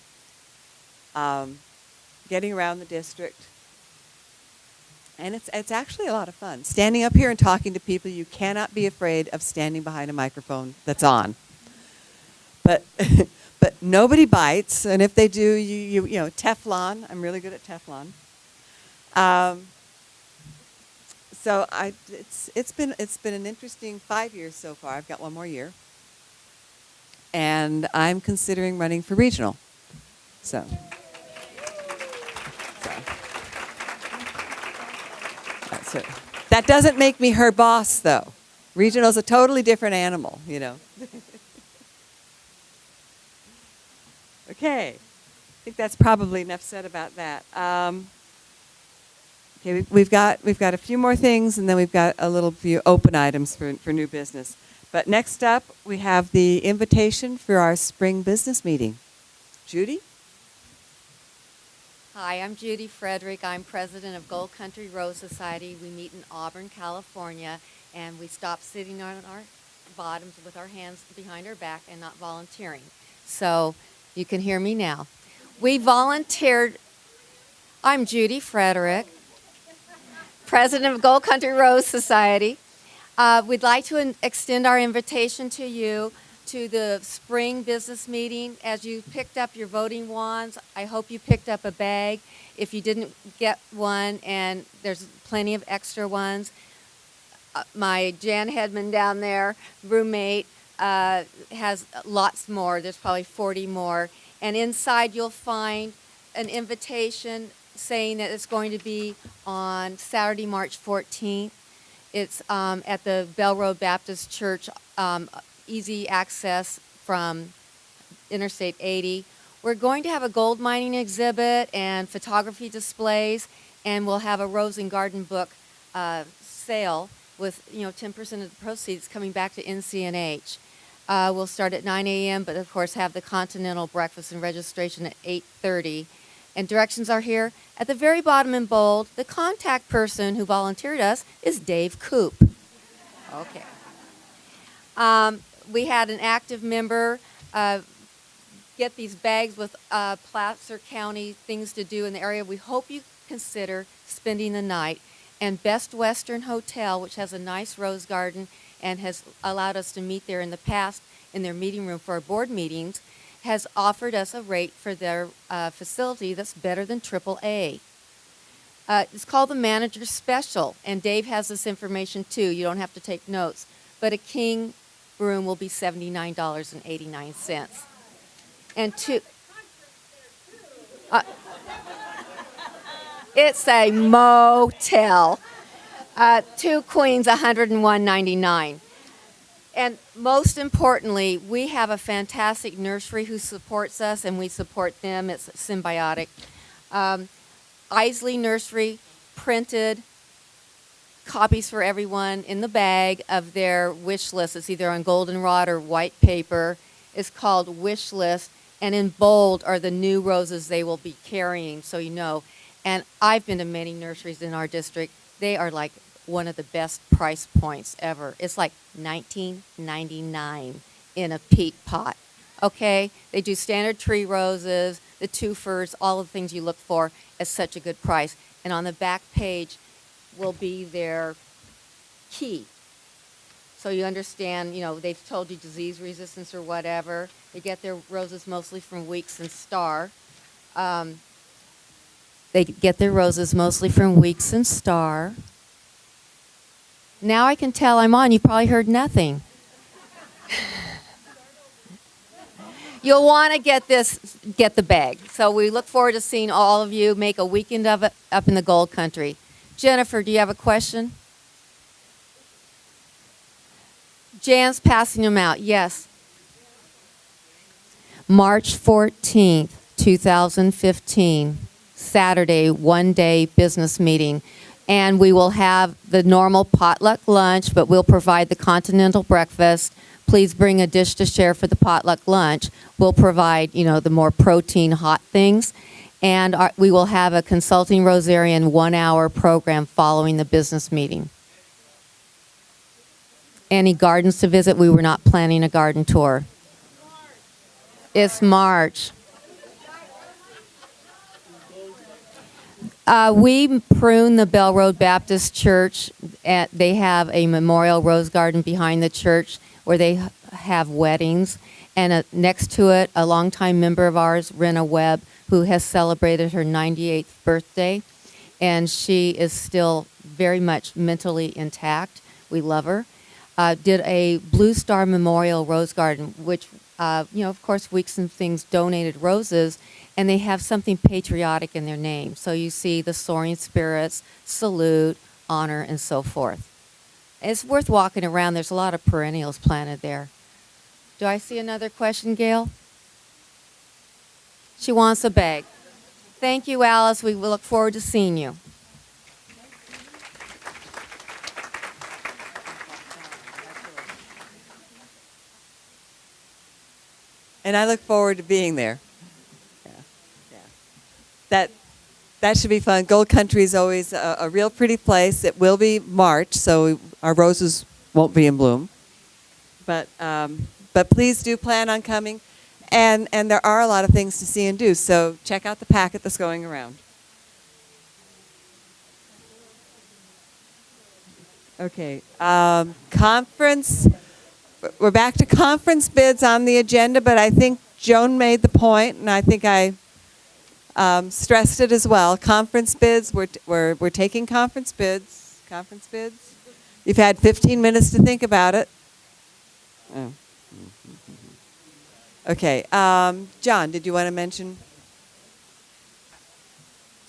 Speaker 1: getting around the district. And it's actually a lot of fun. Standing up here and talking to people, you cannot be afraid of standing behind a microphone that's on. But but nobody bites, and if they do, you Teflon. I'm really good at Teflon. So it's been an interesting 5 years so far. I've got one more year, and I'm considering running for regional. So. That's it. That doesn't make me her boss, though. Regional's a totally different animal, Okay, I think that's probably enough said about that. Okay, we've got a few more things, and then we've got a little few open items for new business. But next up, we have the invitation for our spring business meeting. Judy?
Speaker 10: Hi, I'm Judy Frederick. I'm president of Gold Country Rose Society. We meet in Auburn, California, and we stop sitting on our bottoms with our hands behind our back and not volunteering. So you can hear me now. We volunteered. I'm Judy Frederick, president of Gold Country Rose Society. We'd like to extend our invitation to you to the spring business meeting. As you picked up your voting wands, I hope you picked up a bag. If you didn't get one, and there's plenty of extra ones, my Jan Hedman down there, roommate, has lots more. There's probably 40 more. And inside you'll find an invitation saying that it's going to be on Saturday, March 14th. It's at the Bell Road Baptist Church, easy access from Interstate 80. We're going to have a gold mining exhibit and photography displays, and we'll have a rose and garden book sale with 10% of the proceeds coming back to NCNH. We'll start at 9 a.m., but of course have the continental breakfast and registration at 8:30. And directions are here. At the very bottom in bold, the contact person who volunteered us is Dave Coop. Okay. We had an active member get these bags with Placer County things to do in the area. We hope you consider spending the night. And Best Western Hotel, which has a nice rose garden and has allowed us to meet there in the past in their meeting room for our board meetings, has offered us a rate for their facility that's better than AAA. It's called the Manager Special, and Dave has this information too. You don't have to take notes. But a king room will be $79.89. And it's a motel. 2 queens, $101.99. And most importantly, we have a fantastic nursery who supports us, and we support them. It's symbiotic. Isley Nursery printed copies for everyone in the bag of their wish list. It's either on goldenrod or white paper. It's called Wish List, and in bold are the new roses they will be carrying, so you know. And I've been to many nurseries in our district. They are like one of the best price points ever. It's like $19.99 in a peat pot. Okay? They do standard tree roses, the twofers, all the things you look for at such a good price. And on the back page will be their key. So you understand, they've told you disease resistance or whatever. They get their roses mostly from Weeks and Star. They get their roses mostly from Weeks and Star. Now I can tell I'm on. You probably heard nothing. You'll want to get the bag. So we look forward to seeing all of you make a weekend of it up in the Gold Country. Jennifer, do you have a question? Jan's passing them out. Yes. March 14th, 2015, Saturday, one-day business meeting. And we will have the normal potluck lunch, but we'll provide the continental breakfast. Please bring a dish to share for the potluck lunch. We'll provide, the more protein hot things. And we will have a Consulting Rosarian 1-hour program following the business meeting. Any gardens to visit? We were not planning a garden tour. It's March. We prune the Bell Road Baptist Church. They have a memorial rose garden behind the church where they have weddings. And next to it, a longtime member of ours, Rena Webb, who has celebrated her 98th birthday. And she is still very much mentally intact. We love her. Did a Blue Star Memorial Rose Garden, which, of course, Weeks and Things donated roses, and they have something patriotic in their name. So you see the Soaring Spirits, Salute, Honor, and so forth. It's worth walking around. There's a lot of perennials planted there. Do I see another question, Gail? She wants a bag. Thank you, Alice. We will look forward to seeing you.
Speaker 1: And I look forward to being there. That should be fun. Gold Country is always a real pretty place. It will be March, so our roses won't be in bloom. But please do plan on coming. And there are a lot of things to see and do, so check out the packet that's going around. Okay, conference. We're back to conference bids on the agenda, but I think Joan made the point, and I think I stressed it as well. Conference bids, we're taking conference bids. Conference bids. You've had 15 minutes to think about it. Oh. Okay, John, did you want to mention?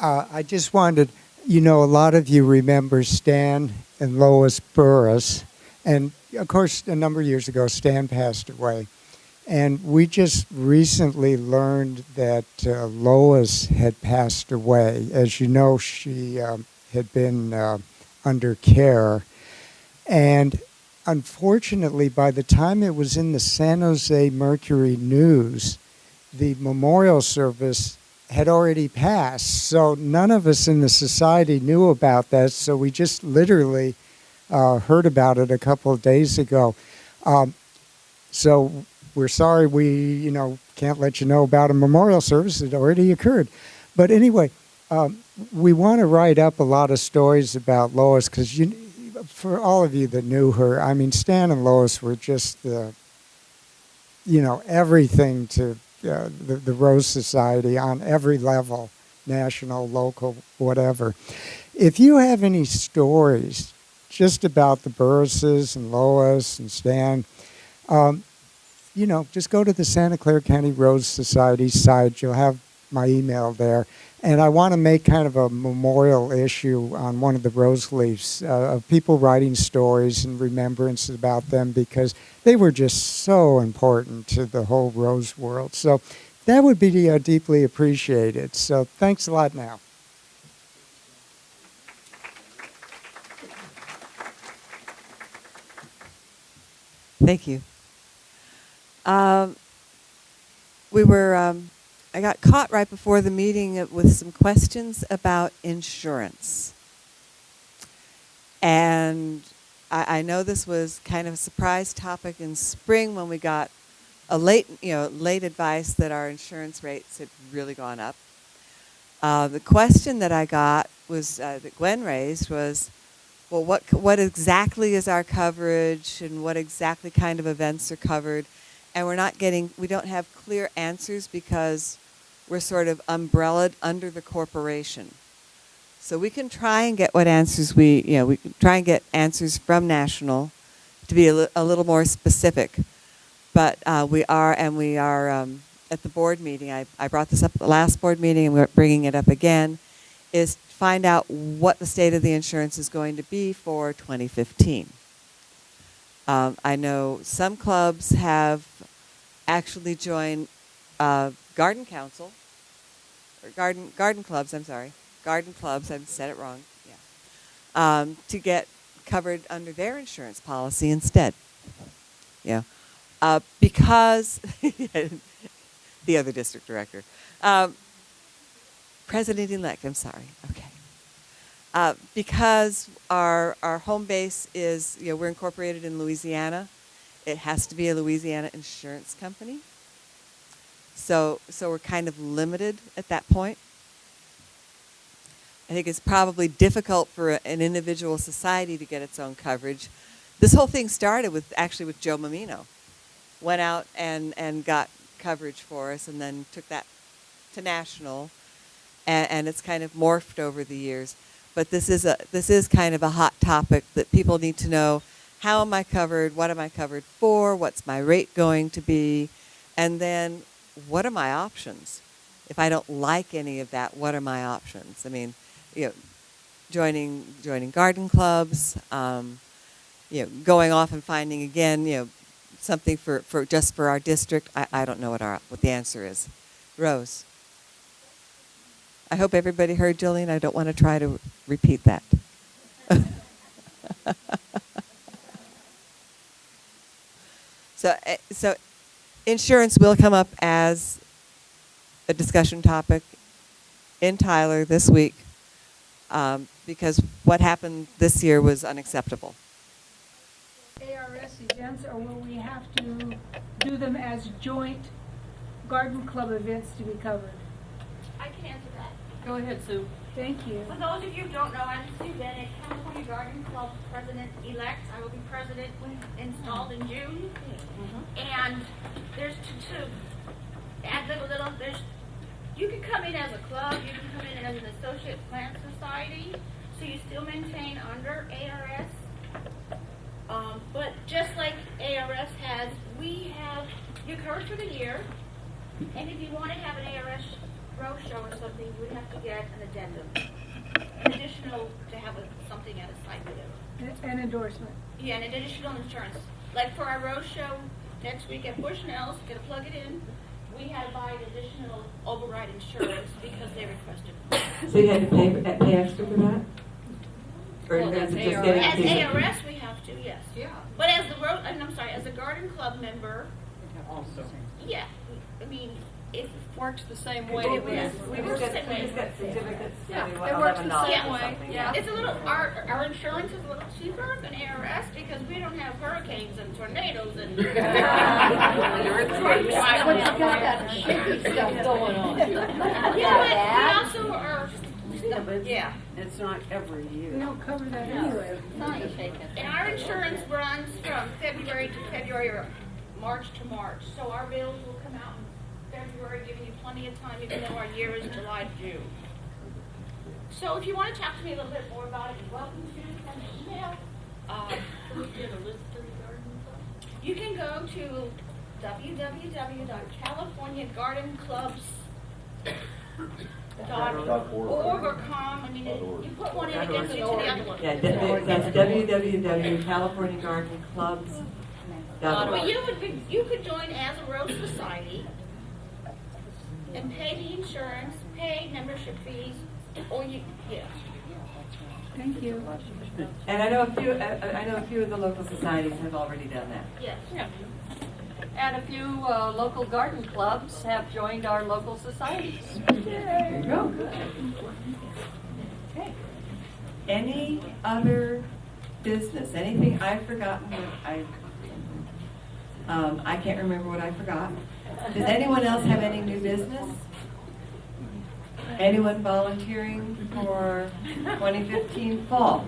Speaker 2: I just wanted, a lot of you remember Stan and Lois Burris, and of course, a number of years ago, Stan passed away. And we just recently learned that Lois had passed away. As you know, she had been under care. And unfortunately, by the time it was in the San Jose Mercury News, the memorial service had already passed. So none of us in the society knew about that. So we just literally heard about it a couple of days ago. So we're sorry we, can't let you know about a memorial service that already occurred. But anyway, we want to write up a lot of stories about Lois because, for all of you that knew her, I mean, Stan and Lois were just the, everything to the Rose Society on every level, national, local, whatever. If you have any stories just about the Burrises and Lois and Stan, just go to the Santa Clara County Rose Society site. You'll have my email there. And I want to make kind of a memorial issue on one of the rose leaves of people writing stories and remembrance about them because they were just so important to the whole rose world. So that would be deeply appreciated. So thanks a lot now.
Speaker 1: Thank you. I got caught right before the meeting with some questions about insurance. And I know this was kind of a surprise topic in spring when we got a late advice that our insurance rates had really gone up. The question that I got was, that Gwen raised was, well, what exactly is our coverage and what exactly kind of events are covered? And we don't have clear answers because we're sort of umbrellaed under the corporation. So we can try and get what answers we can try and get answers from National to be a little more specific. But we are at the board meeting. I brought this up at the last board meeting and we're bringing it up again, is to find out what the state of the insurance is going to be for 2015. I know some clubs have actually joined garden council, or garden clubs, I'm sorry. Garden clubs, I've said it wrong, to get covered under their insurance policy instead. Because, the other district director, President-elect, I'm sorry. Okay. Because our home base is, we're incorporated in Louisiana, it has to be a Louisiana insurance company. So we're kind of limited at that point. I think it's probably difficult for an individual society to get its own coverage. This whole thing started with Joe Mamino. Went out and got coverage for us and then took that to national. And it's kind of morphed over the years. But this is kind of a hot topic that people need to know. How am I covered? What am I covered for? What's my rate going to be? And then what are my options? If I don't like any of that, what are my options? I mean, joining garden clubs, going off and finding again, something for just for our district. I don't know what the answer is. Rose. I hope everybody heard Jillian. I don't want to try to repeat that. So insurance will come up as a discussion topic in Tyler this week because what happened this year was unacceptable.
Speaker 4: ARS events, or will we have to do them as joint garden club events to be covered?
Speaker 11: I can answer that.
Speaker 6: Go ahead, Sue.
Speaker 4: Thank you.
Speaker 11: For those of you who don't know, I'm Sue Bennett, California Garden Club President-elect. I will be president when installed in June. And there's to add little, you can come in as a club, you can come in as an associate plant society, so you still maintain under ARS. But just like ARS has, we have, you're covered for the year, and if you want to have an ARS row show or something, you would have to get an addendum, an additional to have something at a site visit.
Speaker 4: An endorsement.
Speaker 11: Yeah, and an additional insurance. Like for our row show next week at Bushnell's, gonna plug it in, we had to buy an additional override insurance because they requested it.
Speaker 1: So you had to pay extra for that? Or
Speaker 11: Well,
Speaker 1: is
Speaker 11: as
Speaker 1: it just getting
Speaker 11: ARS, we have to, yes. Yeah. But as as a garden club member,
Speaker 6: Also.
Speaker 11: yeah, I mean, it
Speaker 6: Works the same way.
Speaker 11: It works the same way.
Speaker 1: certificates.
Speaker 11: Yeah,
Speaker 1: maybe
Speaker 11: it works the
Speaker 1: $11
Speaker 11: same
Speaker 1: or
Speaker 11: way.
Speaker 1: something,
Speaker 11: Yeah, it's a little. Our insurance is a little cheaper than ARS because we don't have hurricanes and tornadoes and earthquakes.
Speaker 6: But you got that shaky stuff going on.
Speaker 11: Yeah, but we also are. Yeah.
Speaker 6: It's not every year.
Speaker 4: We don't cover that anyway.
Speaker 11: And our insurance runs from February to February or March to March. So our bills will come out in February, giving you plenty of time, even though our year is July to June. So if you want to talk to me a little bit more about it, you're welcome to send an email. You can go to www.californiagardenclubs.org or com. I mean, you put one in, it gets you to the other one.
Speaker 1: Yeah, that's www.californiagardenclubs.org.
Speaker 11: But you could join as a Rose Society and pay the insurance, pay membership fees, or
Speaker 4: Thank you.
Speaker 1: And I know a few of the local societies have already done that.
Speaker 11: Yes.
Speaker 6: Yeah. And a few local garden clubs have joined our local societies.
Speaker 1: There you go. Okay. Any other business? Anything I've forgotten that I can't remember what I forgot. Does anyone else have any new business? Anyone volunteering for 2015 fall?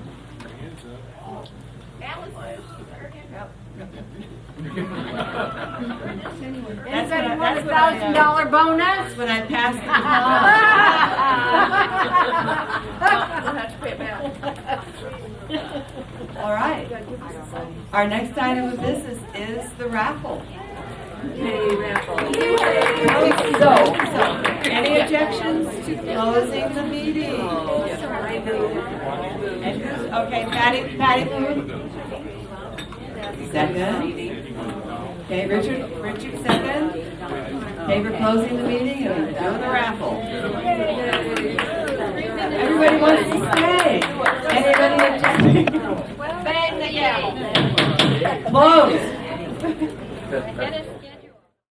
Speaker 13: Anybody want a $1,000 bonus?
Speaker 1: When I pass the call. All right. Our next item of business is the raffle. Yay, raffle. So, any objections to closing the meeting? Okay, Patty moved. Second. Okay, Richard second. Okay, we're closing the meeting and we're doing the raffle. Everybody wants to stay. Anybody objecting?
Speaker 11: Bang the gavel.
Speaker 1: Close.
Speaker 11: Dennis